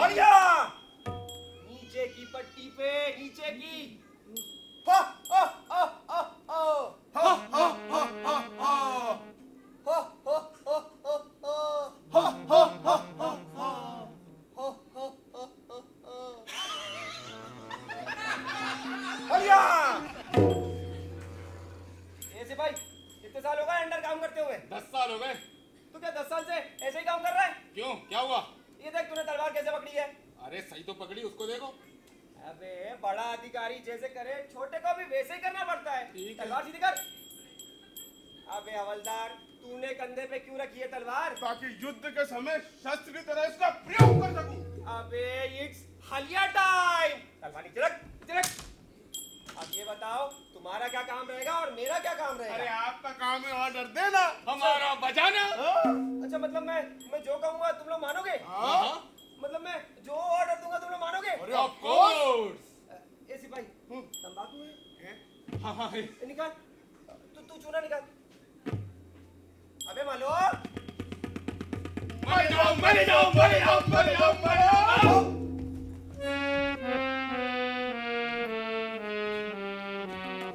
बढ़िया। नीचे की पट्टी पे, नीचे की। ऐसे भाई कितने साल हो गए अंडर काम करते हुए? 10 साल हो गए। तू क्या 10 साल से ऐसे ही काम कर रहा है? क्यों, क्या हुआ? ये देख तूने तलवार कैसे पकड़ी है? अरे सही तो पकड़ी, उसको देखो। अबे बड़ा अधिकारी जैसे करे छोटे को भी वैसे ही करना पड़ता है। ठीक है। तलवार सीधी कर। अबे हवलदार तूने कंधे पे क्यों रखी है तलवार? ताकि युद्ध के समय शस्त्र की तरह इसका प्रयोग कर सकूं। अबे इट्स हलिया टाइम। तलवार नीचे रख, नीचे रख। अब ये बताओ तुम्हारा क्या काम रहेगा और मेरा क्या काम अरे रहेगा? आपका काम है ऑर्डर देना, हमारा बजाना। अच्छा मतलब मैं जो कहूंगा तुम लोग मानोगे? हाँ? मतलब मैं जो ऑर्डर दूंगा तुम लोग मानोगे? अरे ऑफ कोर्स। ए सिपाही तंबाकू है? हाँ हाँ है। ए, निकाल। तू चूना निकाल। अबे मालो मर जाओ मर जाओ मर जाओ मर जाओ मर जाओ।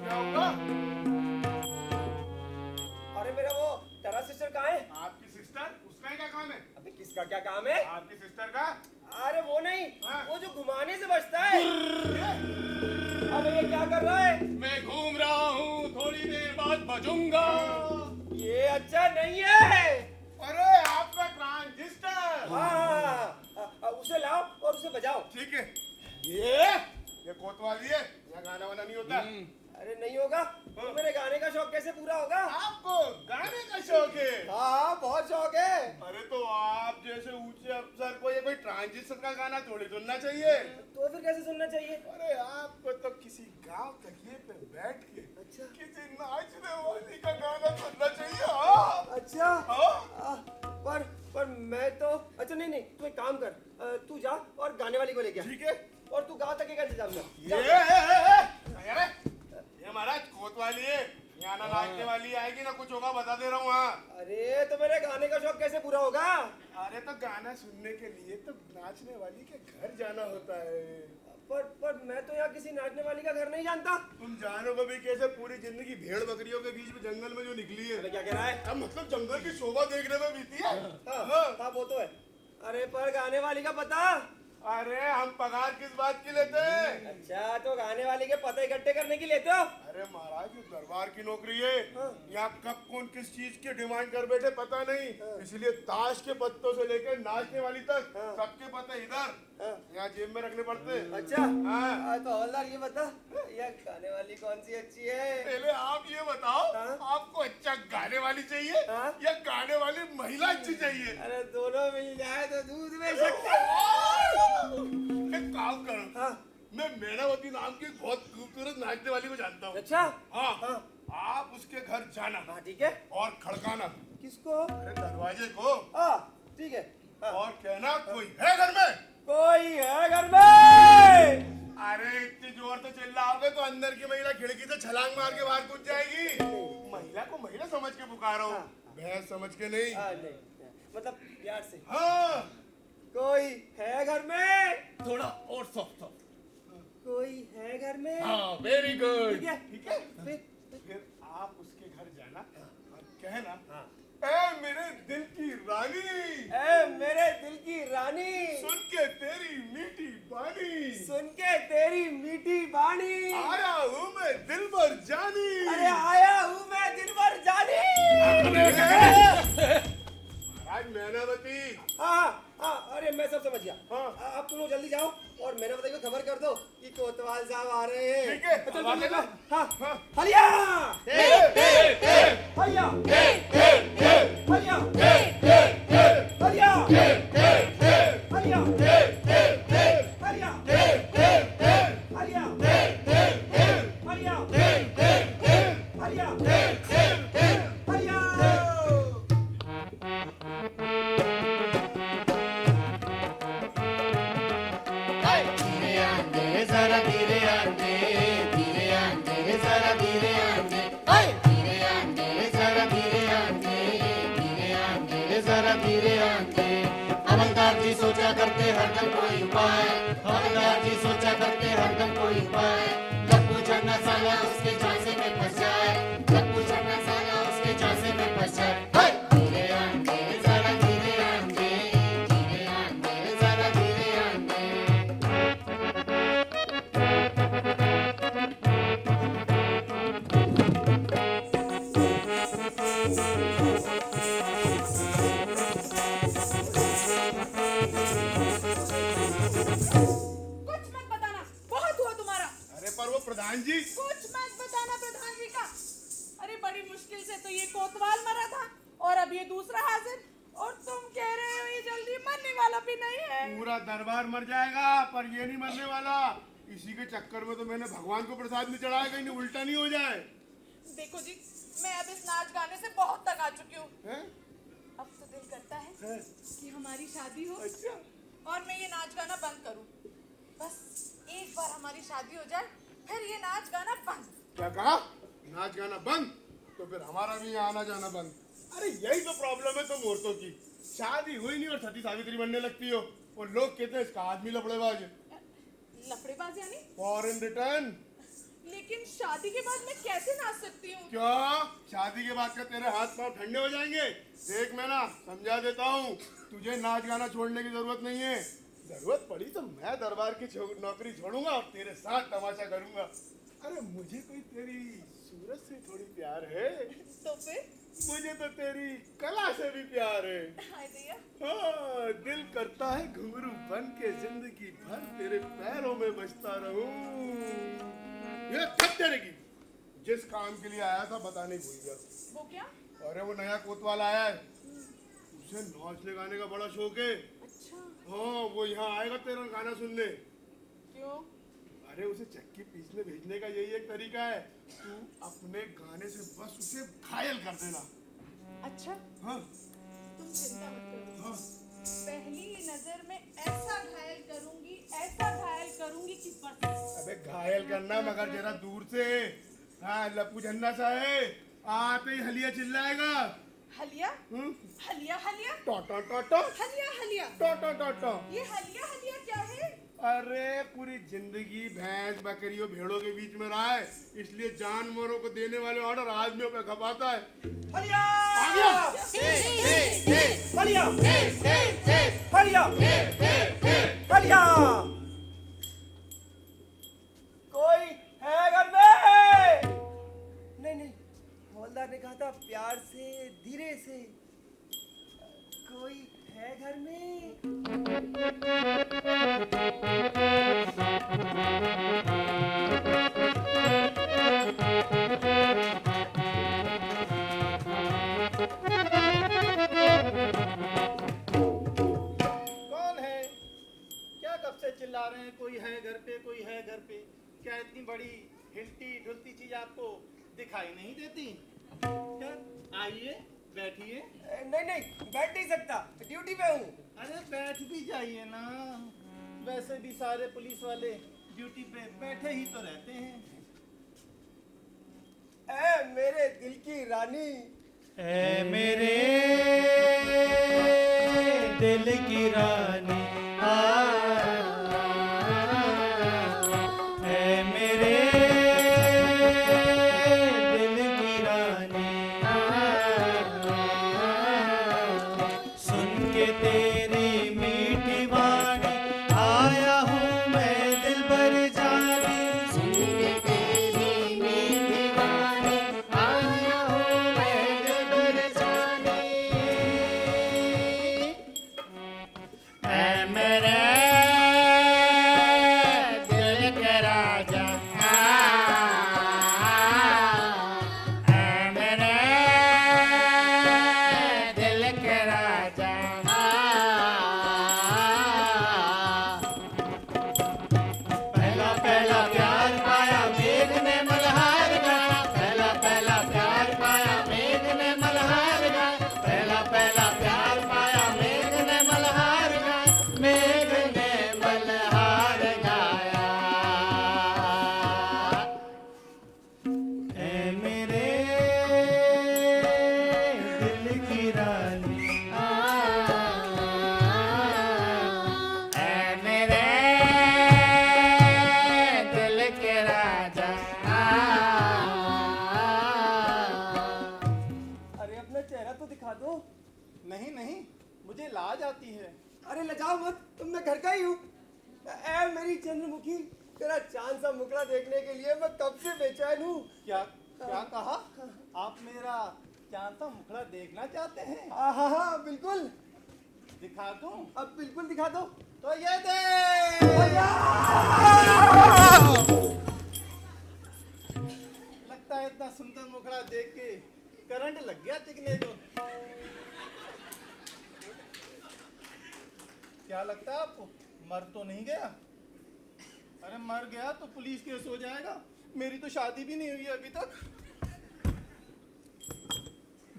क्या होगा? अरे मेरा वो तेरा सिस्टर कहाँ है? आपकी सिस्टर, उसका क्या काम है? अबे किसका क्या काम है? आपकी सिस्टर का? अरे वो नहीं, हाँ। वो जो घुमाने से बचता है। अबे ये क्या कर रहा है? मैं घूम रहा हूँ, थोड़ी देर बाद बजूंगा। ये अच्छा नहीं है। अरे आपका ट्रांजिस्टर। हाँ, उसे लाओ और उसे बजाओ। ठीक है। ये कोतवाली है, यहाँ गाना वाना नहीं होता। अरे नहीं होगा तो मेरे गाने का शौक कैसे पूरा होगा? आपको गाने का शौक है? हाँ बहुत शौक है। अरे तो आप जैसे ऊंचे अफसर को ये कोई ट्रांजिस्टर का गाना थोड़ी सुनना चाहिए। तो फिर कैसे सुनना चाहिए? अरे आपको तो किसी गांव तकिए पे बैठ के अच्छा किसी नाचने वाली का गाना सुनना चाहिए। हाँ? अच्छा हाँ? पर मैं तो अच्छा नहीं तू एक काम कर, तू जा और गाने वाली को लेके आ। ठीक है। और तू गाँव तक के कैसे जाऊंगा? ये महाराज कोतवाली है, यहाँ ना नाचने वाली आएगी ना कुछ होगा, बता दे रहा हूँ। हाँ। अरे तो मेरे गाने का शौक कैसे पूरा होगा? अरे तो गाना सुनने के लिए तो नाचने वाली के घर जाना होता है। पर मैं तो यहाँ किसी नाचने वाली का घर नहीं जानता। तुम जानो कभी कैसे पूरी जिंदगी भेड़ बकरियों के बीच में जंगल में जो निकली है। अबे क्या कह रहा है? अब मतलब जंगल की शोभा देखने में बीती है। हाँ वो तो है। अरे पर गाने वाली का पता? अरे हम पगार किस बात की लेते हैं? अच्छा तो गाने वाली के पते इकट्ठे करने की लेते हो? अरे महाराज ये दरबार की नौकरी है, यहाँ कब कौन किस चीज की डिमांड कर बैठे पता नहीं, इसलिए ताश के पत्तों से लेकर नाचने वाली तक सबके पत्ते इधर यहाँ जेब में रखने पड़ते हैं। अच्छा हाँ। तो हवलदार ये बता ये गाने वाली कौन सी अच्छी है? पहले आप ये बताओ, हाँ? आपको अच्छा गाने वाली चाहिए हाँ? या गाने वाली महिला अच्छी चाहिए? अरे दोनों मिल जाए तो दूध में शक्कर। एक काम करो, हाँ? मैं मेनावती नाम की बहुत खूबसूरत नाचने वाली को जानता हूँ। अच्छा हाँ, हाँ। आप उसके घर जाना हाँ ठीक है। और खड़काना किसको? अरे दरवाजे को, हाँ ठीक है। हाँ। और कहना कोई है घर में। कोई है घर में? अरे इतनी जोर से चिल्लाओगे तो अंदर की महिला खिड़की से छलांग मार के बाहर कूद जाएगी। महिला को महिला समझ के पुकारो, भैंस समझ के नहीं। नहीं मतलब प्यार से। हाँ। कोई है घर में? थोड़ा और सॉफ्ट। कोई है घर में? हाँ वेरी गुड। ठीक है ठीक है। फिर फिर आप उसके घर जाना और कहना, ए मेरे दिल की रानी, ए मेरे दिल की रानी, सुन के तेरी मीठी बानी, सुन के तेरी मीठी बानी, आया हूँ मैं दिल भर जानी। अरे आया हूँ मैं दिन भर जानी। महाराज मैनावती। हाँ अरे मैं सब समझ गया। हाँ। अब तुम लोग जल्दी जाओ और मैनावती को खबर कर दो कि कोतवाल साहब आ रहे हैं। ठीक है। चल तुम लोग। हाँ हाँ। हलिया हलिया हलिया हलिया हलिया हलिया हलिया हलिया हलिया हलिया। धीरे आंदे जरा धीरे आंदे, धीरे आंदे जरा धीरे आंदे, धीरे आंदे जरा धीरे आंदे, धीरे आंदे जरा धीरे आंदे। हवलदार जी सोचा करते हरदम कोई उपाय, हवलदार जी सोचा करते हरदम कोई उपाय। लप्पू चन्ना साला उसके झांसे में फंस जाए, लप्पू चन्ना साला उसके झांसे में फंस जाए। धीरे आंदे जरा धीरे आंदे, धीरे आंदे जरा धीरे आंदे। पर वो प्रधान जी कुछ मत बताना प्रधान जी का। अरे बड़ी मुश्किल से तो ये कोतवाल मरा था और अब ये दूसरा हाजिर, और तुम कह रहे हो ये जल्दी मरने वाला भी नहीं है। पूरा दरबार मर जाएगा पर ये नहीं मरने वाला। इसी के चक्कर में तो मैंने भगवान को प्रसाद में चढ़ाया, कहीं उल्टा नहीं हो जाए। देखो जी, मैं अब इस नाच गाने से बहुत तक आ चुकी हूँ। हैं? अब तो दिल करता है हैं? कि हमारी शादी हो अच्छा, और मैं ये नाच गाना बंद करूँ। बस एक बार हमारी शादी हो जाए फिर ये नाच गाना बंद। क्या कहा? नाच गाना बंद? तो फिर हमारा भी यहाँ आना जाना बंद। अरे यही तो प्रॉब्लम है तुम औरतों की, शादी हुई नहीं और सती सावित्री बनने लगती हो, और लोग कहते हैं इसका आदमी लफड़ेबाज है। लफड़ेबाज यानी? For in return. लेकिन शादी के बाद मैं कैसे नाच सकती हूँ? क्यों? शादी के बाद का तेरे हाथ पांव ठंडे हो जाएंगे। देख मैं ना समझा देता हूँ, तुझे नाच गाना छोड़ने की जरूरत नहीं है। जरूरत पड़ी तो मैं दरबार की नौकरी छोड़ूंगा और तेरे साथ तमाशा करूंगा। अरे मुझे कोई तेरी सूरत से थोड़ी प्यार है, तो फिर मुझे तो तेरी कला से भी प्यार है। हाय दैया। हाँ, दिल करता है घुंघरू बन के जिंदगी भर तेरे पैरों में बजता रहूं। ये थक तेरेगी। जिस काम के लिए आया था बताने भूल गया। वो क्या? अरे वो नया कोतवाल आया है, उसे नाचने गाने का बड़ा शौक है। अच्छा। हाँ, वो यहाँ आएगा तेरा गाना सुनने। क्यों? अरे उसे चक्की पीसने भेजने का यही एक तरीका है, तू अपने गाने से बस उसे घायल कर देना। अच्छा। हाँ तुम चिंता मत करो। हाँ। पहली नजर में ऐसा घायल करूंगी कि बस। अबे घायल करना मगर जरा दूर से। हाँ, लप्पू झन्ना सा है, आते ही हलिया चिल्लाएगा। हलिया? हलिया हलिया? टोटो टोटो हलिया हलिया? टोटो टोटो। ये हलिया हलिया क्या है? अरे पूरी जिंदगी भैंस बकरियों भेड़ों के बीच में रहा है, इसलिए जानवरों को देने वाले ऑर्डर आदमियों पे खपाता है। हलिया आ गया। हलिया हलिया हलिया। कोई है घर में? नहीं नहीं, हवलदार ने कहा था प्यार से धीरे से। कोई है घर में? कौन है? क्या कब से चिल्ला रहे हैं कोई है घर पे, कोई है घर पे? क्या इतनी बड़ी हिलती ढुलती चीज आपको दिखाई नहीं देती? क्या? आइए बैठिए। नहीं नहीं, बैठ नहीं सकता, ड्यूटी पे हूँ। अरे बैठ भी जाइए ना, वैसे भी सारे पुलिस वाले ड्यूटी पे बैठे ही तो रहते हैं। ऐ मेरे दिल की रानी, ऐ मेरे दिल की रानी, ऐ मेरे दिल की रानी, सुन के तेरी मीठी वाणी आया हूँ मैं दिल भर जाने। सुन के तेरी मीठी वाणी आया हूँ मैं दिल भर जाने। ऐ मेरे दिल के राजा, ऐ मेरे दिल के राजा, पहला पहला प्यार पाया मेघ ने मल्हार गाया, पहला पहला प्यार पाया मेघ ने मल्हार गाया, पहला पहला प्यार पाया मेघ ने मल्हार गाया, मेघ ने मल्हार गाया। ऐ मेरे दिल की रानी, ऐ मेरे दिल के राजा। अरे अपना चेहरा तो दिखा दो। नहीं नहीं, मुझे लाज आती है। अरे लजाओ मत, तुम मैं घर का ही हूँ। ऐ मेरी चंद्रमुखी, तेरा चांद सा मुखड़ा देखने के लिए मैं कब से बेचैन हूँ। क्या क्या कहा? आप मेरा चांद सा मुखड़ा देखना चाहते हैं? हाँ हाँ हाँ, बिल्कुल। दिखा दूं? अब बिल्कुल दिखा दो। तो ये दे। देख के करंट लग गया टिकने को। क्या लगता है आपको, मर तो नहीं गया? अरे मर गया तो पुलिस केस हो जाएगा। मेरी तो शादी भी नहीं हुई अभी तक।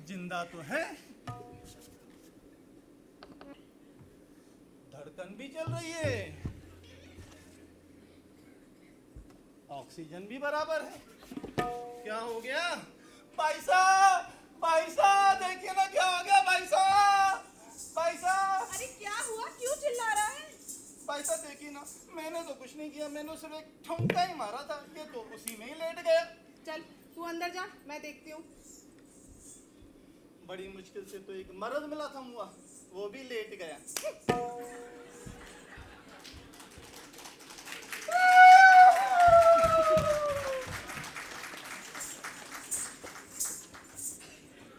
जिंदा तो है, धड़कन भी चल रही है, ऑक्सीजन भी बराबर है। क्या हो गया भाई साहब? भाई साहब देखिए ना क्या हो गया भाई साहब? भाई साहब, अरे क्या हुआ, क्यों चिल्ला रहा है? भाई साहब देखिए ना, मैंने तो कुछ नहीं किया, मैंने सिर्फ एक ठुमका ही मारा था, ये तो उसी में ही लेट गया। चल तू अंदर जा, मैं देखती हूँ। बड़ी मुश्किल से तो एक मर्द मिला था मुआ, वो भी लेट गया।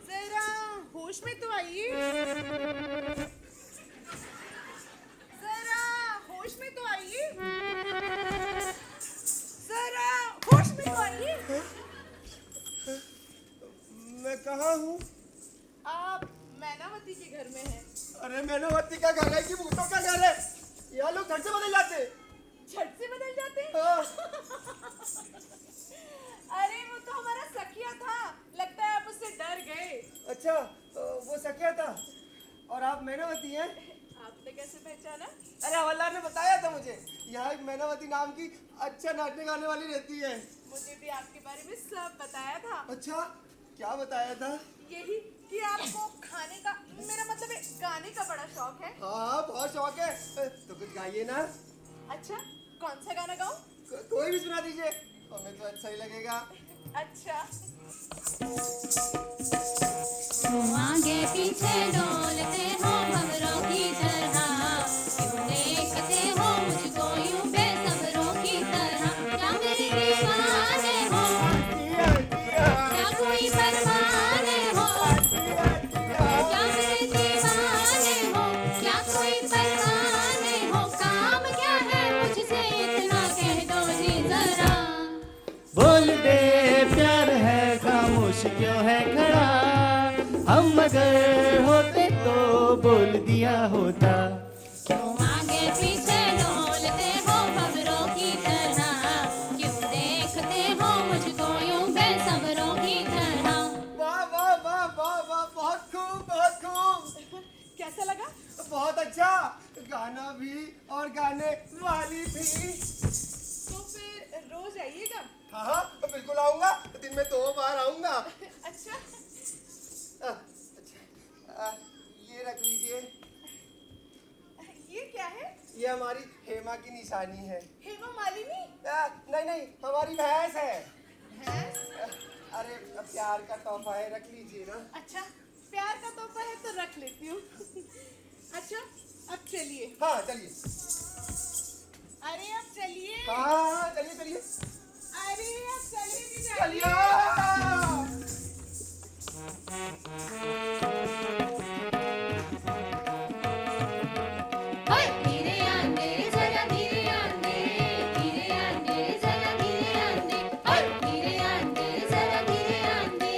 जरा होश में तो आइए, जरा होश में तो आइए, जरा होश में तो आइए। मैं कहाँ हूँ? आप मैनावती के घर में हैं। अरे मैनावती का घर है कि भूतों का घर है? यहाँ लोग घर से बदल जाते हैं। झट से बदल जाते हैं? हाँ। अरे वो तो हमारा सखिया था, लगता है आप उससे डर गए। अच्छा, वो सखिया था और आप मैनावती हैं? आपने कैसे पहचाना? अरे हवलदार ने बताया था मुझे, यहाँ एक मैनावती नाम की अच्छा नाचने गाने वाली रहती है। मुझे भी आपके बारे में सब बताया था। अच्छा, क्या बताया था? यही कि आपको खाने का, मेरा मतलब है गाने का बड़ा शौक है। हाँ बहुत शौक है, तो कुछ गाइए ना। अच्छा, कौन सा गाना गाऊं? कोई भी सुना दीजिए, हमें तो अच्छा ही लगेगा। अच्छा, आगे पीछे डोलते हो भंवरों की तरह, क्यों देखते हो मुझको यूं बेसब्रों की तरह? क्या मेरे दीवाने हो, क्या कोई परवाने हो? क्या मेरे दीवाने हो, क्या कोई परवाने हो? काम क्या है मुझसे इतना कह दो जी जरा। बोल दे प्यार है खामोश क्यों है खड़ा, हम अगर होते तो बोल दिया होता। क्यों आगे पीछे डोलते हो भंवरों की तरह, क्यों देखते हो मुझको यूं बेसब्रों की तरह? वाह वाह वाह वाह वाह, बहुत खूब बहुत खूब। कैसा लगा? बहुत अच्छा, गाना भी और गाने वाली भी। तो फिर रोज आइएगा। हाँ हाँ बिल्कुल आऊंगा, दिन में 2 बार आऊंगा। अच्छा, अच्छा, ये रख लीजिए, ये क्या है? ये हमारी हेमा की निशानी है। हेमा मालिनी? नहीं नहीं, हमारी भैंस है। भैंस? अरे प्यार का तोहफा है, रख लीजिए ना। अच्छा, प्यार का तोहफा है तो रख लेती हूँ। अच्छा, अब चलिए। हाँ चलिए। अरे अब चलिए। हाँ चलिए चलिए अरे अब चलिए भी चलिए। जाइए। ओए धीरे आंदे जरा धीरे आंदे, धीरे आंदे जरा धीरे आंदे, ओए धीरे आंदे जरा धीरे आंदे,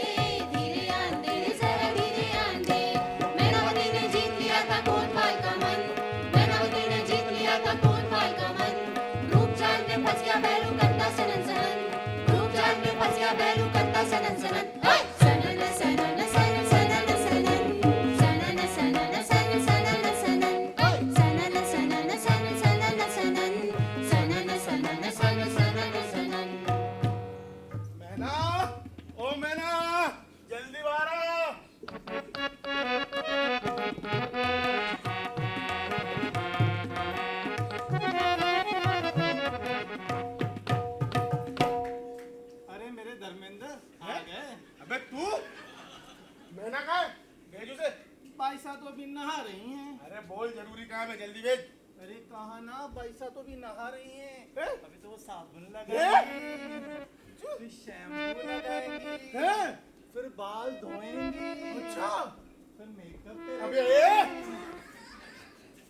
धीरे आंदे जरा धीरे आंदे। मैनावती ने जीत लिया था कोतवाल का मन, मैनावती ने जीत लिया था कोतवाल का मन। रूप जाल में फंस गया बैरू करता सनन सनन, रूप जाल में फंस गया बैरू करता सनन सनन। ओए सनन सनन सनन सनन सनन, सनन सनन सनन सनन सनन, ओए सनन सनन सनन सनन सनन, सनन सनन सनन सनन सनन। मैना, ओ मैना, जल्दी बाहर आ। अरे मेरे धर्मेंद्र आ गए। अबे तू, मैना कहाँ है? भेज उसे। भाई साहब तो अभी नहा रही हैं। अरे बोल जरूरी काम है, जल्दी भेज। अरे कहा ना, भाई साहब तो भी नहा रही हैं। हैं? अभी तो वो साबुन लगाएंगी, फिर शैम्पू लगाएंगी, हैं? फिर बाल धोएंगी, अच्छा। फिर मेकअप अबे करेंगी,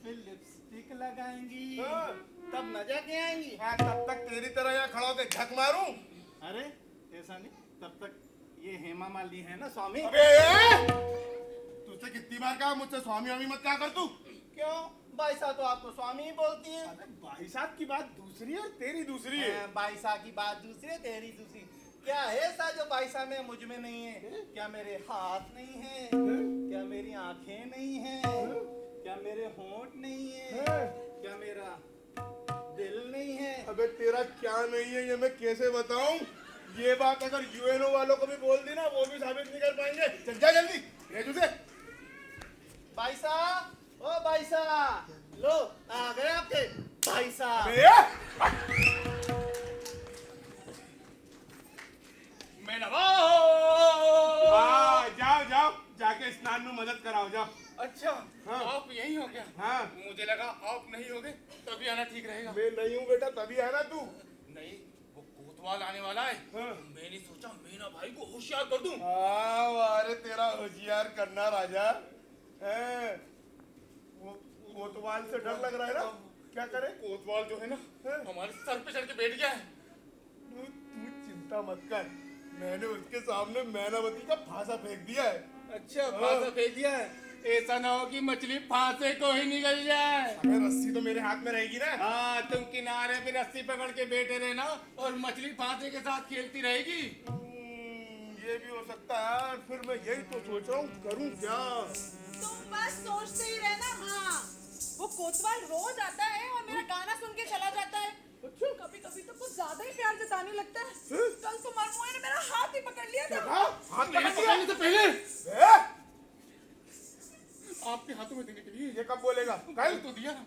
फिर लिपस्टिक लगाएंगी, हाँ। तब न जाके आएंगी। हाँ, तब तक तेरी तरह यहाँ खड़ा होकर झक मारूं। अरे ऐसा नहीं, तब तक ये हेमा मालिनी है ना स्वामी। अबे तुझसे कितनी बार कहा मुझसे स्वामी वामी मत कहा कर तू। क्यों बाईसा तो आपको स्वामी ही बोलती है। अरे भाई साहब की बात दूसरी है और तेरी दूसरी है। बाईसा की बात दूसरी है, तेरी दूसरी। क्या है ऐसा जो बाईसा में मुझ में नहीं है? क्या मेरे हाथ नहीं है? क्या मेरी आंखें नहीं है? क्या मेरे होंठ नहीं है? क्या मेरा दिल नहीं है? अबे तेरा क्या नहीं है ये मैं कैसे बताऊं? ये बात अगर यूएनओ वालों को भी बोल दी ना वो भी साबित नहीं कर पाएंगे। चल जा जल्दी भेज उसे। बाईसा, ओ बाईसा, लो आ गए आपके बाईसा। मैं जाओ जाओ जाके स्नान में मदद कराओ जाओ। अच्छा हाँ। आप यही हो क्या? हाँ मुझे लगा आप नहीं होगे तभी आना ठीक रहेगा। मैं नहीं हूँ बेटा तभी आना तू। नहीं वो कोतवाल आने वाला है। हाँ। मैंने सोचा मीना भाई को होशियार कर दूं। अरे तेरा होशियार करना राजा है। वो कोतवाल से डर लग रहा है ना? क्या करे? कोतवाल जो है ना हाँ। हमारे सर पे चढ़ के बैठ गया है। तू चिंता मत कर, मैंने उसके सामने मैनावती का फांसा फेंक दिया है। अच्छा फांसा फेंक दिया है। ऐसा ना हो कि मछली फांसे को ही निकल जाए। अबे रस्सी तो मेरे हाथ में रहेगी ना। हाँ तुम किनारे पे रस्सी पकड़ के बैठे रहना और मछली फांसे के साथ खेलती रहेगी। ये भी हो सकता है। फिर मैं यही तो सोच रहा हूँ करूँ क्या। तुम बस सोचते ही रहना। हाँ वो कोतवाल रोज आता है और मेरा गाना सुन के चला जाता है। कभी कभी तो कुछ ज्यादा ही प्यार जताने लगता है। कल तो मरमुए ने मेरा हाथ ही पकड़ लिया था। हाथ मेरे पकड़ने से पहले ए? आपके हाथों में देने के लिए ये कब बोलेगा? कल तो दिया ना।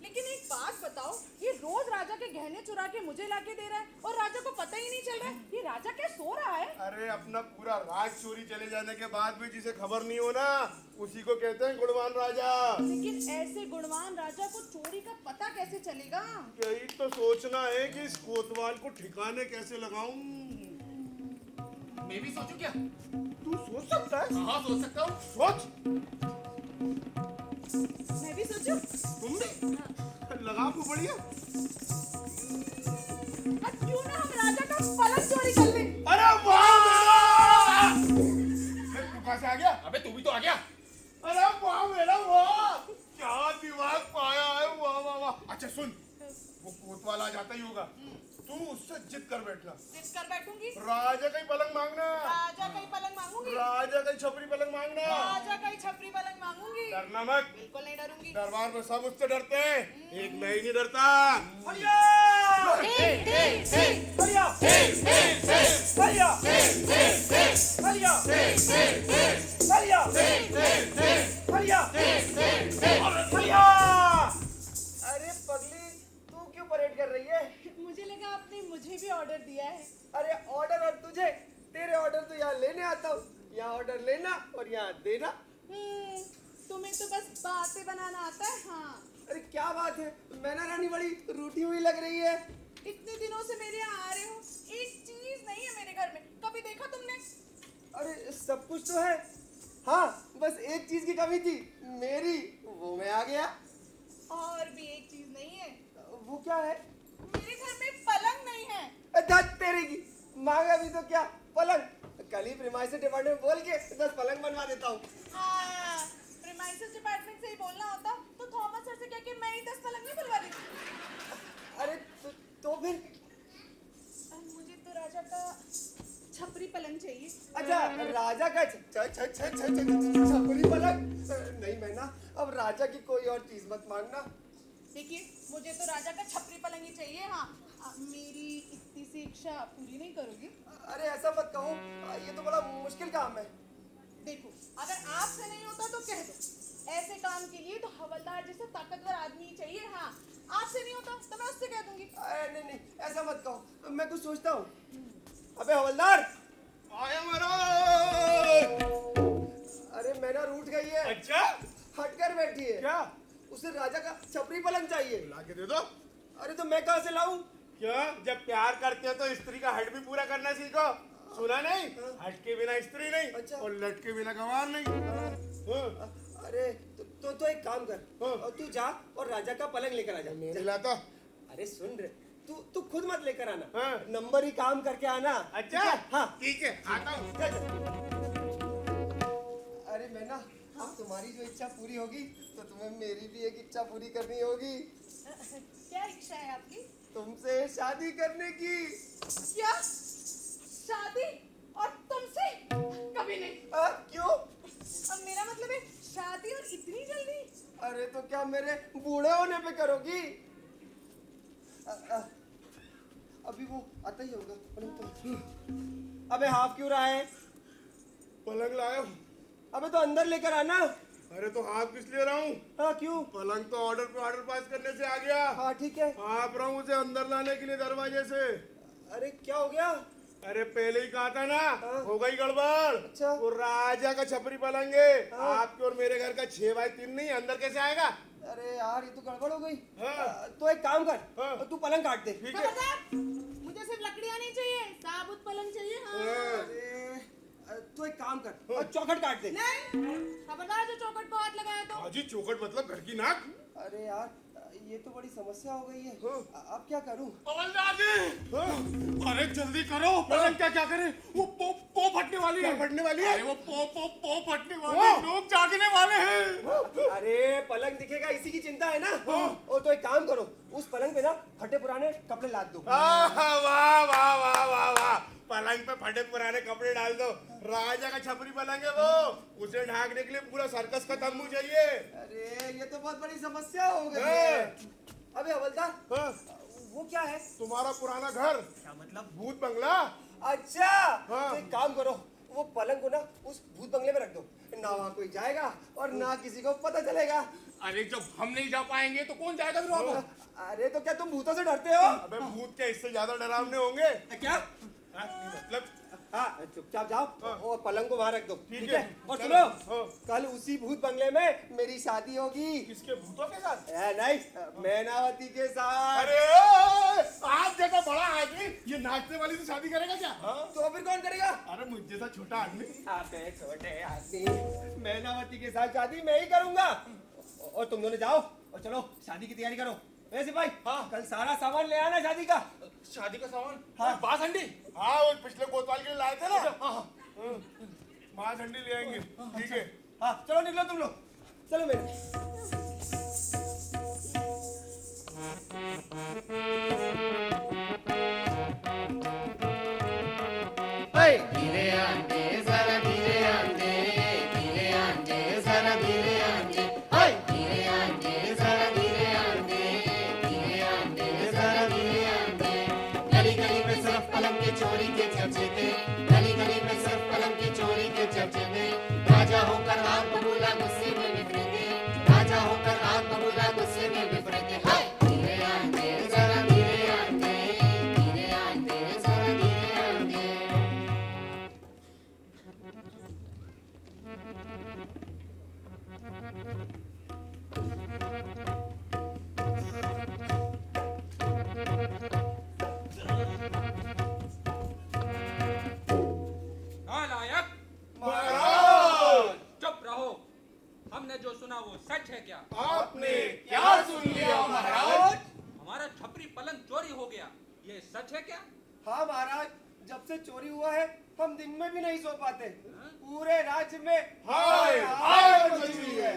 लेकिन एक बात बताओ, ये रोज राजा के गहने चुरा के मुझे लाके दे रहा है और राजा को पता ही नहीं चल रहा है। ये राजा क्या सो रहा है? अरे अपना पूरा राज चोरी चले जाने के बाद भी जिसे खबर नहीं हो ना उसी को कहते हैं गुणवान राजा। लेकिन ऐसे गुणवान राजा को चोरी का पता कैसे चलेगा? यही तो सोचना है कि इस कोतवाल को ठिकाने कैसे लगाऊं। मैं भी सोचूं क्या? तू सोच सकता है? हाँ सोच सकता हूँ। सोच। मैं भी सोचूं? तुम भी लगा को बढ़िया। अब क्यों ना हम राजा का पलंग चोरी कर लें? अरे वाह! तू कहाँ से आ गया? अबे तू भी तो आ गया। अरे वाह मेरा वाह! क्या दिमाग पाया है। वाह वाह वाह। अच्छा सुन, वो कोतवाल आ जाता ही होगा, तू उससे जिद कर बैठना। जिद कर बैठूंगी। राजा का ही पलंग मांगना। राजा का ही पलंग मांगूंगी। राजा का ही छपरी पलंग मांगना। राजा का ही छपरी पलंग मांगूंगी। डरना मत। बिल्कुल नहीं डरूंगी। दरबार में सब उससे डरते हैं, एक मैं ही नहीं डरता। अरे पगली तू क्यों परेड कर रही है? मुझे लगा आपने मुझे भी ऑर्डर दिया है। अरे ऑर्डर और तुझे? तेरे ऑर्डर तो यहाँ लेने आता हूँ, यहाँ ऑर्डर लेना और यहाँ देना। तुम्हें तो बस बातें बनाना आता है। हाँ अरे क्या बात है, मैना रानी बड़ी रूठी हुई लग रही है। इतने दिनों से मेरे यहाँ आ रहे हो, एक चीज नहीं है मेरे घर में। कभी देखा तुमने? अरे सब कुछ तो है, हाँ बस एक चीज की कमी थी मेरी, वो मैं आ गया। और भी एक चीज नहीं है। वो क्या है? मेरे घर में पलंग नहीं है। धत तेरे की, मांगा भी तो क्या पलंग। कल ही प्रीमाइसेस डिपार्टमेंट बोल के 10 पलंग बनवा देता हूँ। हाँ प्रीमाइसेस डिपार्टमेंट से ही बोलना होता तो थॉमस सर से कह के मैं ही 10 पलंग नहीं बुलवा देती। अरे तो फिर? मुझे तो राजा का छपरी पलंग चाहिए। अच्छा राजा का छपरी पलंग नहीं मैना, अब राजा की कोई और चीज मत मांगना। देखिए मुझे तो राजा का छपरी पलंग ही चाहिए। हाँ मेरी इतनी सी इच्छा पूरी नहीं करोगी? अरे ऐसा मत कहो, ये तो बड़ा मुश्किल काम है। देखो अगर आपसे नहीं होता तो कह दो। ऐसे काम के लिए तो हवलदार जैसा ताकतवर आदमी ही चाहिए। हाँ आपसे नहीं होता तो मैं उससे कह दूंगी। नहीं नहीं ऐसा मत कहो, मैं कुछ सोचता हूँ। अबे हवलदार आया महाराज। अरे मैना रूठ गई है। अच्छा हटकर बैठी है। क्या? उसे राजा का छपरी पलंग चाहिए। ला के दे दो। अरे तो मैं कहाँ से लाऊं? क्या जब प्यार करते हो तो स्त्री का हट भी पूरा करना सीखो। सुना नहीं? हट के बिना स्त्री नहीं। अच्छा। और लट के बिना गंवार नहीं। हाँ। अरे तो एक काम कर, तू जा और राजा का पलंग लेकर आ जा। नहीं लाता। अरे सुन रे, तू खुद मत लेकर आना। हाँ। नंबर ही काम करके आना। अच्छा ठीक है? हाँ। ठीक है आता हूँ। चल, चल। अरे मैं ना, अब तुम्हारी जो इच्छा पूरी होगी तो तुम्हें मेरी भी एक इच्छा पूरी करनी होगी। क्या इच्छा है आपकी? तुमसे शादी करने की। क्या शादी? और तुमसे? कभी नहीं। क्यों? अब मेरा मतलब है शादी और इतनी जल्दी? अरे तो क्या मेरे बूढ़े होने पे करोगी? अभी वो आता ही होगा। अबे हाफ क्यों रहा है? पलंग लायो। अबे तो अंदर लेकर आना। अरे तो हाथ किस ले रहा हूँ? हाँ क्यों? पलंग तो ऑर्डर पे ऑर्डर पास करने से आ गया। हाँ ठीक है। आप रहा हूँ उसे अंदर लाने के लिए दरवाजे से। अरे क्या हो गया? अरे पहले ही कहा था ना, हाँ। हो गई गड़बड़। अच्छा। वो राजा का छपरी पलंग है। हाँ। आपके और मेरे घर का 6x3 नहीं, अंदर कैसे आएगा? अरे यार ये तो गड़बड़ हो गई। हाँ। तो एक काम कर, हाँ। तू पलंग काट दे। ठीक है। खबरदार! मुझे सिर्फ लकड़ियां नहीं चाहिए, साबुत पलंग चाहिए। हाँ। अरे तू एक काम कर और चौखट काट दे। नहीं, खबरदार जो चौखट को हाथ लगाया तो। हाजी चौखट मतलब घर की नाक। अरे यार ये तो बड़ी समस्या हो गई है। हाँ। अब क्या करूं? अरे जल्दी करो, पलंग क्या करे? वो पो फटने वाली क्या है। फटने वाली है? अरे वो पो फटने वाली है। लोग जागने वाले हैं। अरे पलंग दिखेगा इसी की चिंता है ना। और तो एक काम करो, उस पलंग पे ना फटे पुराने कपड़े लाद दो। वाह वाह वाह वाह वाह वाह, पलंग पे फटे पुराने कपड़े डाल दो। राजा का छपरी पलंग है वो, उसे ढांकने के लिए पूरा सर्कस का तंबू चाहिए। अरे ये तो बहुत बड़ी समस्या हो गई है। अबे हवलदार, हाँ, वो क्या है? तुम्हारा पुराना घर। क्या मतलब? भूत बंगला। अच्छा हाँ। तो एक काम करो, वो पलंग को ना उस भूत बंगले में रख दो। ना वहाँ कोई जाएगा और ना किसी को पता चलेगा। अरे जब हम नहीं जा पाएंगे तो कौन जाएगा फिर वहाँ पर? अरे तो क्या तुम भूतों से डरते हो? अबे भूत क्या इससे ज्यादा डरावने होंगे? क्या? हाँ, मतलब हाँ चुपचाप जाओ और पलंग को वहाँ रख दो। ठीक है? और चलो। सुनो, हाँ। कल उसी भूत बंगले में मेरी शादी होगी। किसके भूतों के साथ? नहीं, मैनावती के साथ। अरे आप जैसा बड़ा आदमी ये नाचने वाली से शादी करेगा क्या? तो फिर कौन करेगा? अरे मुझ जैसा छोटा आदमी। आप एक छोटे आदमी, मैनावती के साथ शादी मैं ही करूंगा। और तुम दोनों जाओ और चलो शादी की तैयारी करो। वैसे भाई, हाँ कल सारा सामान ले आना शादी का। शादी का सामान? हाँ। बासंडी? हाँ वो पिछले कोतवाल के लिए लाए थे ना। माँ झंडी ले आएंगे। ठीक है। हाँ चलो निकलो तुम लोग, चलो मेरे। धीरे आंदे जरा धीरे आंदे, धीरे आंदे जरा धीरे आंदे, धीरे आंदे जरा धीरे आंदे, धीरे आंदे जरा धीरे आंदे। गली गली में सिर्फ पलंग की चोरी के चर्चे थे, गली गली में सिर्फ पलंग की चोरी के चर्चे थे। राजा होकर आग बबूला गुस्से में बिफरे थे, राजा होकर आग बबूला गुस्से में बिफरे थे। धीरे आंदे जरा धीरे आंदे, धीरे आंदे जरा धीरे आंदे। नालायक! महाराज चुप रहो। हमने जो सुना वो सच है क्या? आपने क्या सुन लिया महाराज? हमारा छपरी पलंग चोरी हो गया, ये सच है क्या? हाँ महाराज, जब से चोरी हुआ है हम दिन में भी नहीं सो पाते। पूरे राज्य में हाय हाय मची हुई है।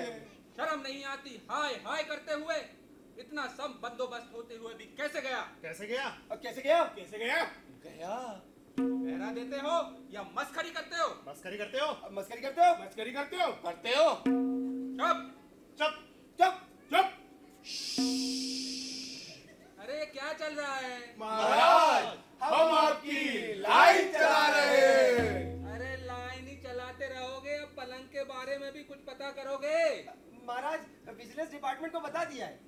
शर्म नहीं आती हाय हाय करते हुए? इतना सब बंदोबस्त होते हुए भी कैसे गया? कैसे गया? और कैसे गया? कैसे गया? गया। पहरा देते हो या मस्खरी करते हो? मस्करी करते हो? अब मस्करी करते हो? मस्करी करते हो? करते हो? चुप! चुप चुप। चुप। अरे क्या चल रहा है? महाराज हम आपकी लाइन चला रहे हैं। अरे लाइन ही चलाते रहोगे या पलंग के बारे में भी कुछ पता करोगे? महाराज बिजनेस डिपार्टमेंट को बता दिया है।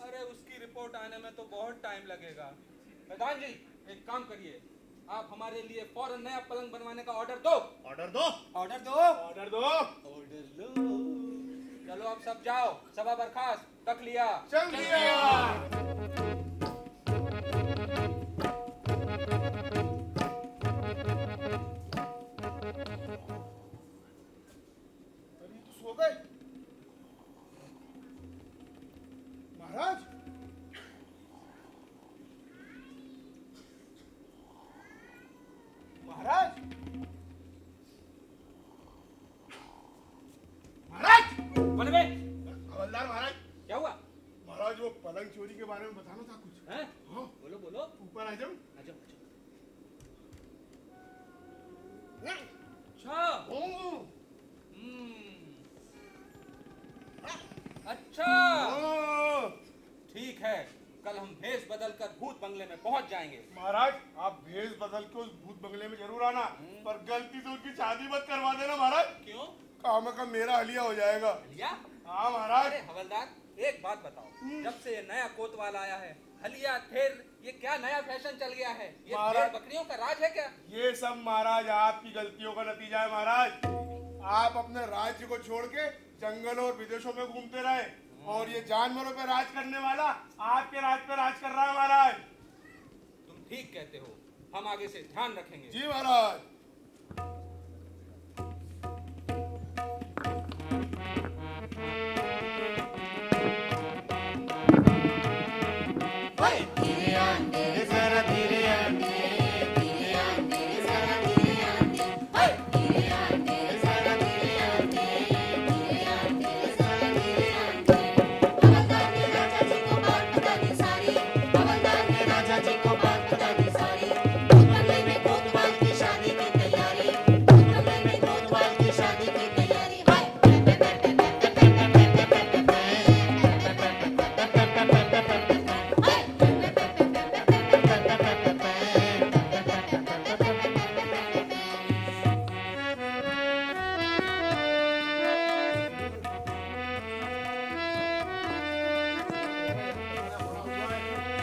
अरे उसकी रिपोर्ट आने में तो बहुत टाइम लगेगा। प्रधान जी एक काम करिए, आप हमारे लिए फौरन नया पलंग बनवाने का ऑर्डर दो। ऑर्डर दो। ऑर्डर दो। ऑर्डर दो। Order low. चलो अब सब जाओ, सभा बर्खास्त, रख लिया। चल दिया। अरे तो सो गए महाराज। बारे में बताना था कुछ। हैं? हाँ बोलो बोलो। ऊपर आ जाओ। आ जाओ, आ जाओ। अच्छा। अच्छा, हाँ। ठीक है, कल हम भेष बदल कर भूत बंगले में पहुंच जाएंगे। महाराज आप भेष बदल के उस भूत बंगले में जरूर आना, पर गलती से उनकी शादी मत करवा देना महाराज। क्यों? काम का मेरा हलिया हो जाएगा। हलिया? हाँ महाराज। अरे हवलदार, एक बात बताओ, जब से ये नया कोतवाल आया है, हलिया थेर ये क्या नया फैशन चल गया है? ये महाराज- भेड़ बकरियों का राज है क्या? ये सब महाराज आपकी गलतियों का नतीजा है महाराज। आप अपने राज्य को छोड़ के जंगलों और विदेशों में घूमते रहे और ये जानवरों पे राज करने वाला आपके राज पे राज कर रहा है महाराज। तुम ठीक कहते हो, हम आगे से ध्यान रखेंगे। जी महाराज। धीरे आंदे जरा धीरे आंदे धीरे आंदे जरा धीरे आंदे धीरे आंदे जरा धीरे आंदे धीरे आंदे जरा धीरे आंदे हवलदार ने राजा जी को बात बता दी सारी हवलदार ने राजा जी को बात बता दी सारी भूत बंगले में कोतवाल की शादी की तैयारी भूत बंगले में कोतवाल की शादी की तैयारी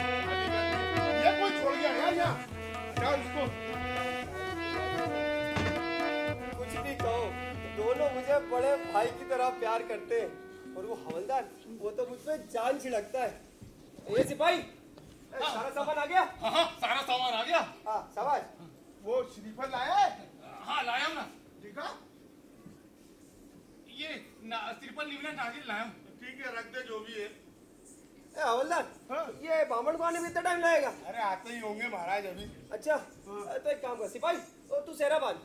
ये कोई छोड़ गया यार यहाँ। हटाओ इसको। कुछ भी कहो, दोनों मुझे बड़े भाई की तरह प्यार करते हैं और वो हवलदार वो तो मुझ पे जान छिड़कता है। ये सिपाही, सारा सामान आ गया? हाँ सारा सामान आ गया। हाँ शाबाश। वो श्रीफल लाया है? हाँ लाया हूँ ना। देखा? ये त्रिपल लिवना नागिन लाया हूँ। ठीक है रख दे जो भी है। ए हवलदार, हाँ। ये बामण को आने में इतना टाइम लगेगा? अरे आते ही होंगे महाराज अभी। अच्छा, तो एक काम कर सिपाही, तू सेहरा बांध।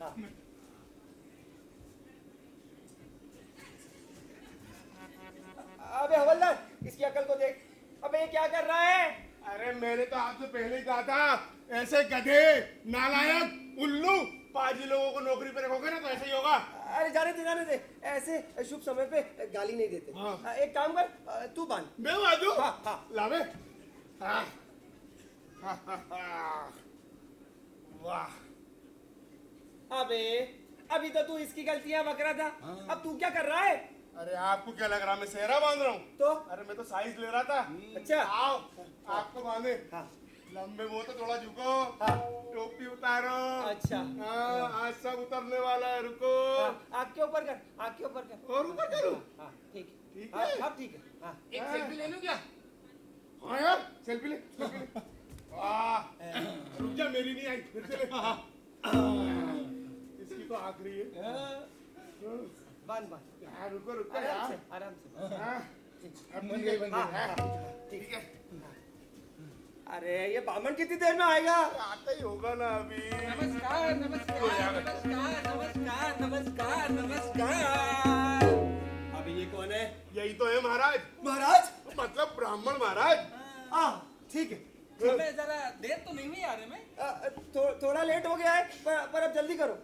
हाँ। अबे हवलदार, इसकी अकल को देख। अबे ये क्या कर रहा है? अरे मैंने तो आपसे पहले ही कहा था, ऐसे गधे नालायक उल्लू पाजी लोगों को नौकरी पे रखोगे ना तो ऐसे ही होगा। अरे जाने दे, ऐसे शुभ समय पे गाली नहीं देते। हाँ। एक काम कर, तू बांध। मैं बाजू। हाँ, हाँ। लावे। हाँ। वाह। अबे अभी तो तू इसकी गलतियां बक रहा था, अब तू क्या कर रहा है? अरे आपको क्या लग रहा मैं सेहरा बांध रहा हूँ? तो अरे मैं तो साइज ले रहा था। अच्छा। आओ आपको बांधे। हाँ। लंबे वो तो थोड़ा झुको। हाँ। टोपी उतारो। अच्छा। हाँ आज सब उतरने वाला है रुको। आँख के ऊपर कर, आँख के ऊपर कर। और ऊपर करूँ? हाँ ठीक है, ठीक हाँ, है? हाँ ठीक है। हाँ। एक सेल्फी ले लूँ क्या? हाँ यार सेल्फी ले सेल्फी ले। वाह रुक जा मेरी नहीं आई फिर से ले। इसकी तो आखिरी है। बांध बांध। यार रुको रुको आराम यार। से, आराम से। हाँ, अब बन गई हाँ, हाँ, ठीक है। अरे ये बामन कितनी देर में आएगा? आता ही होगा ना अभी। नमस्कार नमस्कार नमस्कार नमस्कार नमस्कार नमस्कार। अभी ये कौन है? यही तो है महाराज। महाराज? मतलब ब्राह्मण महाराज। हाँ ठीक है। हमें जरा देर तो नहीं हुई आने में? थोड़ा लेट हो गया है, पर अब जल्दी करो।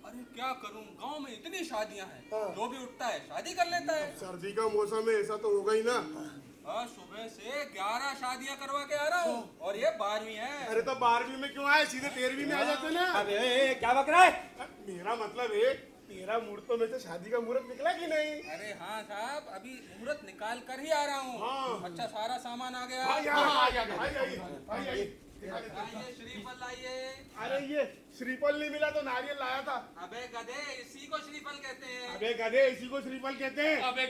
अरे क्या करूं, गांव में इतनी शादियां हैं, हाँ। जो भी उठता है शादी कर लेता है। सर्दी का मौसम है ऐसा तो होगा ही ना। सुबह से 11 शादियां करवा के आ रहा हूँ और ये 12वीं है। अरे तो 12वीं में क्यों आए, सीधे 13वीं में आ जाते ना। अबे क्या बक रहा है? मेरा मतलब है 13 मुहूर्तों में से शादी का मुहूर्त निकला कि नहीं? अरे हाँ साहब, अभी मुहूर्त निकाल कर ही आ रहा हूँ। हाँ। अच्छा सारा सामान आ गया। हाँ, यहाँ, आइए। लाइए श्रीफल लाइए। अरे ये श्रीफल नहीं मिला तो नारियल लाया था। अबे गधे, इसी को श्रीफल कहते हैं। अबे गधे इसी को श्रीफल कहते हैं। अबे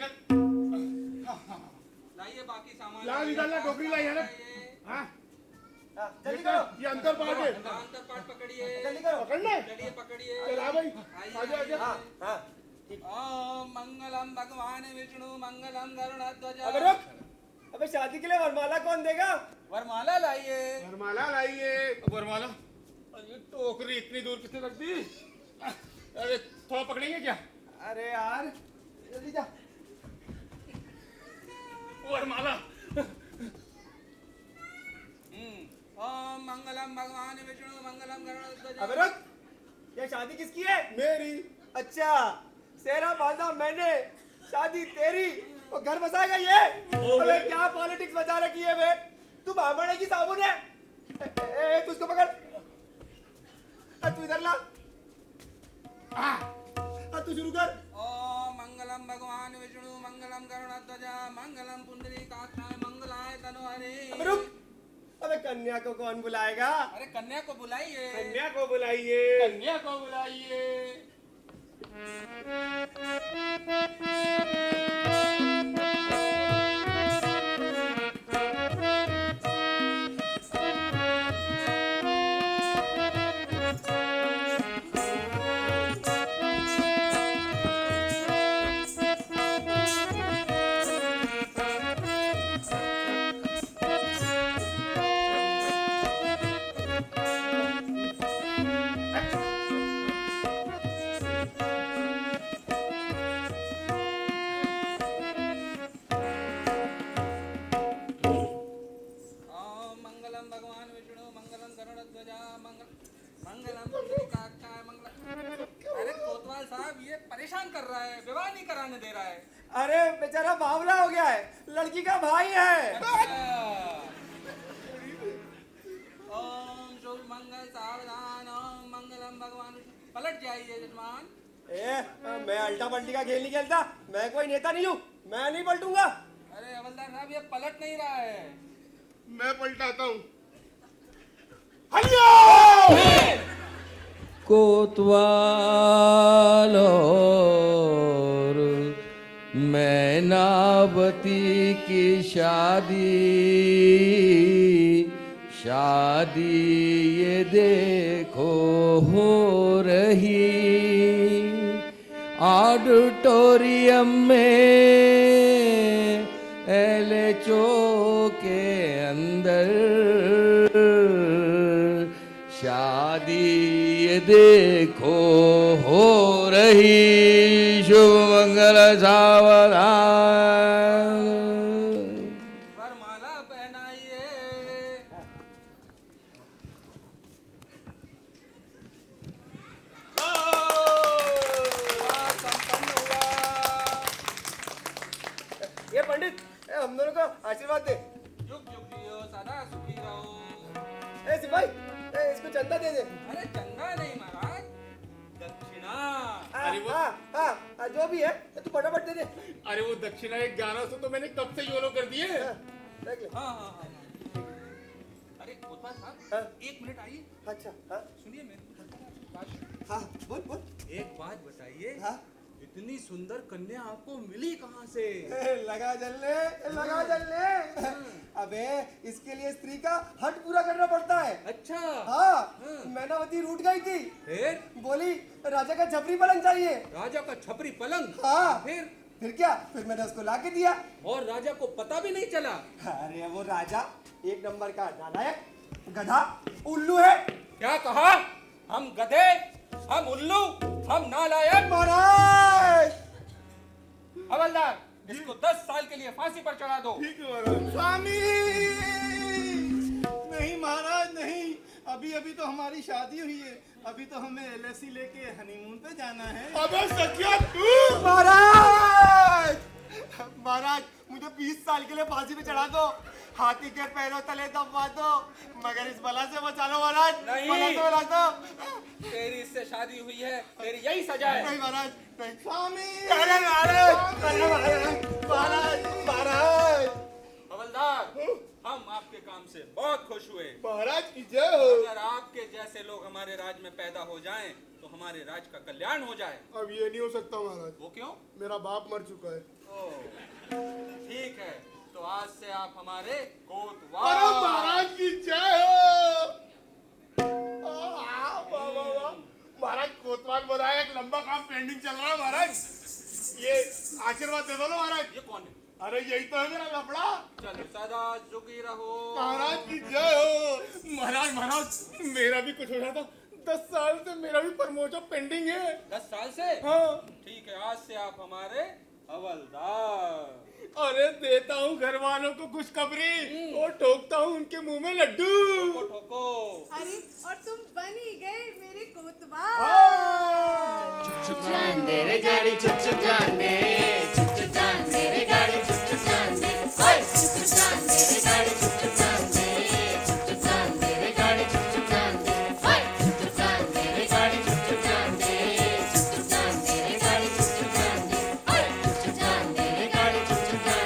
लाइए बाकी सामान। ला निकाल ला, टोकरी लाई है ना। हाँ जल्दी करो। ये अंतर पार्ट है। अंतर पाठ पकड़िए। जल्दी करो। पकड़ना है? चलिए पकड़िए। चला भाई आइए, आजा आजा। हाँ हाँ ठीक। ओम मंगलम भगवान विष्णु मंगलम गरुड़ध्वज। अबे रुक, अबे शादी के लिए वरमाला कौन देगा? वरमाला लाइए। वरमाला लाइए। वरमाला, अरे टोकरी इतनी दूर किसने रख दी? अरे थोड़ा पकड़ेंगे क्या? अरे यार जल्दी जा। वरमाला, ओम मंगलम भगवान विष्णु मंगलम गरुड़ध्वज। अबे रुक, ये शादी किसकी है? मेरी। अच्छा, सेहरा बांधा मैंने, शादी तेरी, और घर बसाएगा ये? अबे क्या पॉलिटिक्स बचा रखी है बे? तू बामणे की साबुन है? तू उसको पकड़, तू इधर ला, तू शुरू कर। ओम मंगलम भगवान विष्णु मंगलम गरुड़ध्वज मंगलम पुंडरीकाक्षाय मंगलाय तनोहरे। अबे रुक, अबे कन्या को कौन बुलाएगा? अरे कन्या को बुलाइए। कन्या को बुलाइए। कन्या को बुलाइए। परेशान कर रहा है, विवाह नहीं कराने दे रहा है। अरे बेचारा बावला हो गया है, लड़की का भाई है। ओम शुभ मंगल सावधान, ओम मंगलम भगवान विष्णु। पलट जाइए यजमान। मैं अल्टा पल्टी का खेल नहीं खेलता, मैं कोई नेता नहीं हूँ, मैं नहीं पलटूंगा। अरे हवलदार साहब ये पलट नहीं रहा है। मैं पलटाता हूँ। कोतवाल और मैनावती की शादी ये देखो हो रही ऑडिटोरियम में एलएचओ के अंदर शादी ये देखो हो रही शुभ मंगल सावधान। वरमाला पहनाइए। संपन्न हुआ। ये पंडित, हम दोनों को आशीर्वाद दे। युग युग जियो, सदा सुखी रहो। सिपाही, इसको चंदा दे दे। अरे चंदा नहीं महाराज, दक्षिणा। जो भी है तू फटाफट दे दे। अरे वो दक्षिणा एक गाना से तो मैंने कब से योलो कर दिए। देख ले। हाँ। अरे कोतवाल साहब, 1 मिनट आइए। अच्छा, हाँ सुनिए मेरी बात। हाँ, बोल बोल। एक बात बताइए, हाँ? इतनी सुंदर कन्या आपको मिली कहाँ से? लगा जलने। अबे इसके लिए स्त्री का हट पूरा करना पड़ता है। अच्छा। हाँ, मैनावती रूठ गई थी, फिर बोली राजा का छपरी पलंग चाहिए। राजा का छपरी पलंग? हाँ। फिर क्या? फिर मैंने उसको ला के दिया। और राजा को पता भी नहीं चला? अरे वो राजा एक नंबर का नालायक, गधा, उल्लू है। क्या कहा? हम गधे, हम उल्लू, हम नालायक? महाराज हवलदार, इसको 10 साल के लिए फांसी पर चढ़ा दो। ठीक है महाराज। स्वामी नहीं महाराज नहीं, अभी तो हमारी शादी हुई है, अभी तो हमें एलएसी लेके हनीमून पे जाना है। अबे सखिया तू। महाराज मुझे 20 साल के लिए फांसी पे चढ़ा दो, हाथी के पैरों तले दबवा दो, मगर इस बला से बचा लो महाराज। नहीं। बला से बचा दो। तेरी इससे शादी हुई है, तेरी यही सजा है। नहीं महाराज, नहीं। स्वामी महाराज हवलदार, हम आपके काम से बहुत खुश हुए। महाराज की जय हो। अगर आपके जैसे लोग हमारे राज में पैदा हो जाएं, तो हमारे राज का कल्याण हो जाए। अब ये नहीं हो सकता महाराज। वो क्यों? मेरा बाप मर चुका है। ओह, ठीक है, तो आज से आप हमारे अरे कोतवाल। महाराज की जय हो। वाह। महाराज कोतवाल बोला एक लंबा काम पेंडिंग चल रहा है महाराज, ये आशीर्वाद दे दो ना महाराज। ये कौन है? अरे यही तो है मेरा लफड़ा। चलो सदा सुखी रहो। महाराज की जय हो। महाराज मेरा भी कुछ हो रहा था, 10 साल से मेरा भी प्रमोशन पेंडिंग है। 10 साल से? हाँ। ठीक है, आज से आप हमारे हवलदार। अरे देता हूँ घर वालों को खुशखबरी और ठोकता हूँ उनके मुंह में लड्डू। ठोको ठोको। अरे और तुम बन ही गए मेरे कोतवाल। चुप जान दे रे गाड़ी चुप चुप जान दे, चुप चुप जान दे रे गाड़ी चुप चुप जान दे, ओए चुप चुप जान दे रे गाड़ी चुप चुप जान दे, चुप चुप जान दे रे गाड़ी चुप चुप जान दे, ओए चुप चुप जान दे रे गाड़ी चुप चुप जान दे, चुप चुप जान दे रे गाड़ी चुप चुप जान दे, ओए चुप चुप जान दे रे गाड़ी चुप चुप जान दे,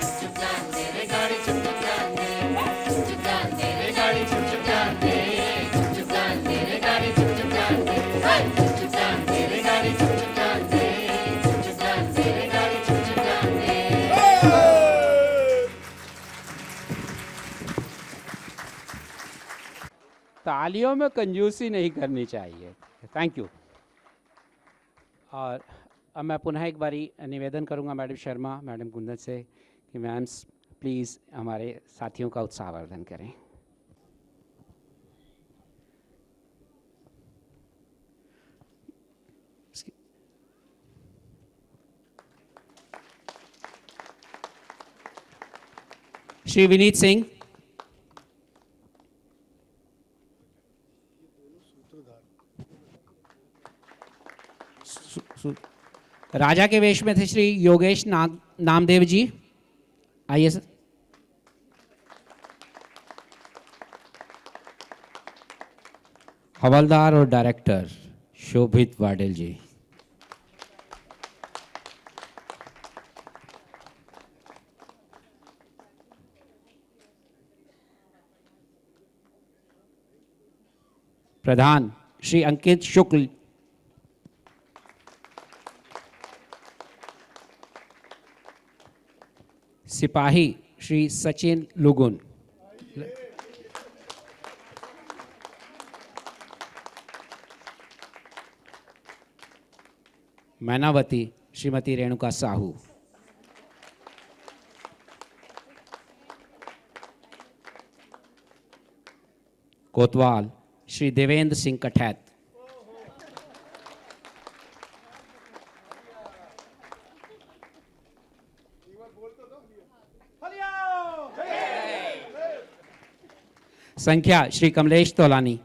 चुप चुप जान दे रे गाड़ी चुप चुप जान दे, चुप चुप जान दे रे गाड़ी चुप चुप जान दे, चुप चुप जान दे रे गाड़ी चुप चुप जान दे, ओए चुप चुप जान दे रे गाड़ी चुप चुप जान दे, चुप चुप जान दे रे गाड़ी चुप चुप जान दे। तालियों में कंजूसी नहीं करनी चाहिए। Thank you. और अब मैं पुनः एक बारी निवेदन करूंगा मैडम शर्मा, मैडम कुंदन से कि मैम प्लीज़ हमारे साथियों का उत्साहवर्धन करें। श्री विनीत सिंह, राजा के वेश में थे श्री योगेश नामदेव जी, आइए सर। हवलदार और डायरेक्टर शोभित वाडेल जी, प्रधान श्री अंकित शुक्ल, सिपाही श्री सचिन लुगुन, मैनावती श्रीमती रेणुका साहू, कोतवाल श्री देवेंद्र सिंह कठैत, संख्या श्री कमलेश तोलानी,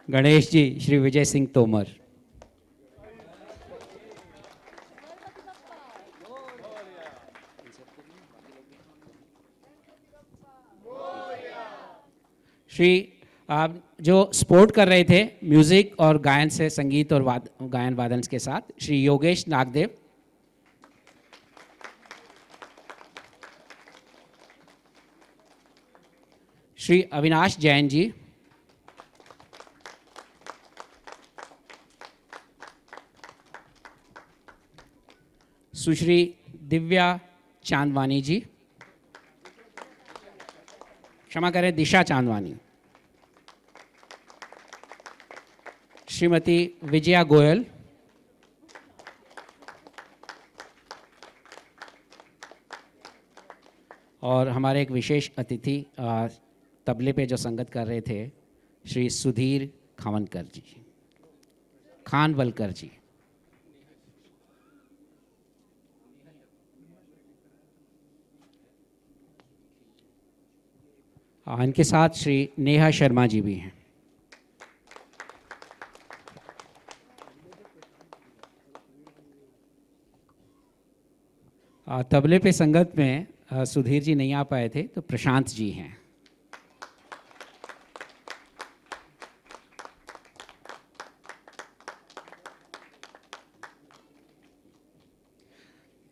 गणेश जी श्री विजय सिंह तोमर, श्री आप जो स्पोर्ट कर रहे थे म्यूजिक और गायन से, संगीत और गायन वादन के साथ, श्री योगेश नागदेव, श्री अविनाश जैन जी, सुश्री दिव्या चांदवानी जी, क्षमा करें दिशा चांदवानी, श्रीमती विजया गोयल, और हमारे एक विशेष अतिथि तबले पे जो संगत कर रहे थे श्री सुधीर खानवलकर जी। इनके साथ श्री नेहा शर्मा जी भी हैं। तबले पे संगत में सुधीर जी नहीं आ पाए थे तो प्रशांत जी हैं।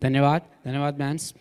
धन्यवाद, धन्यवाद मैम्स।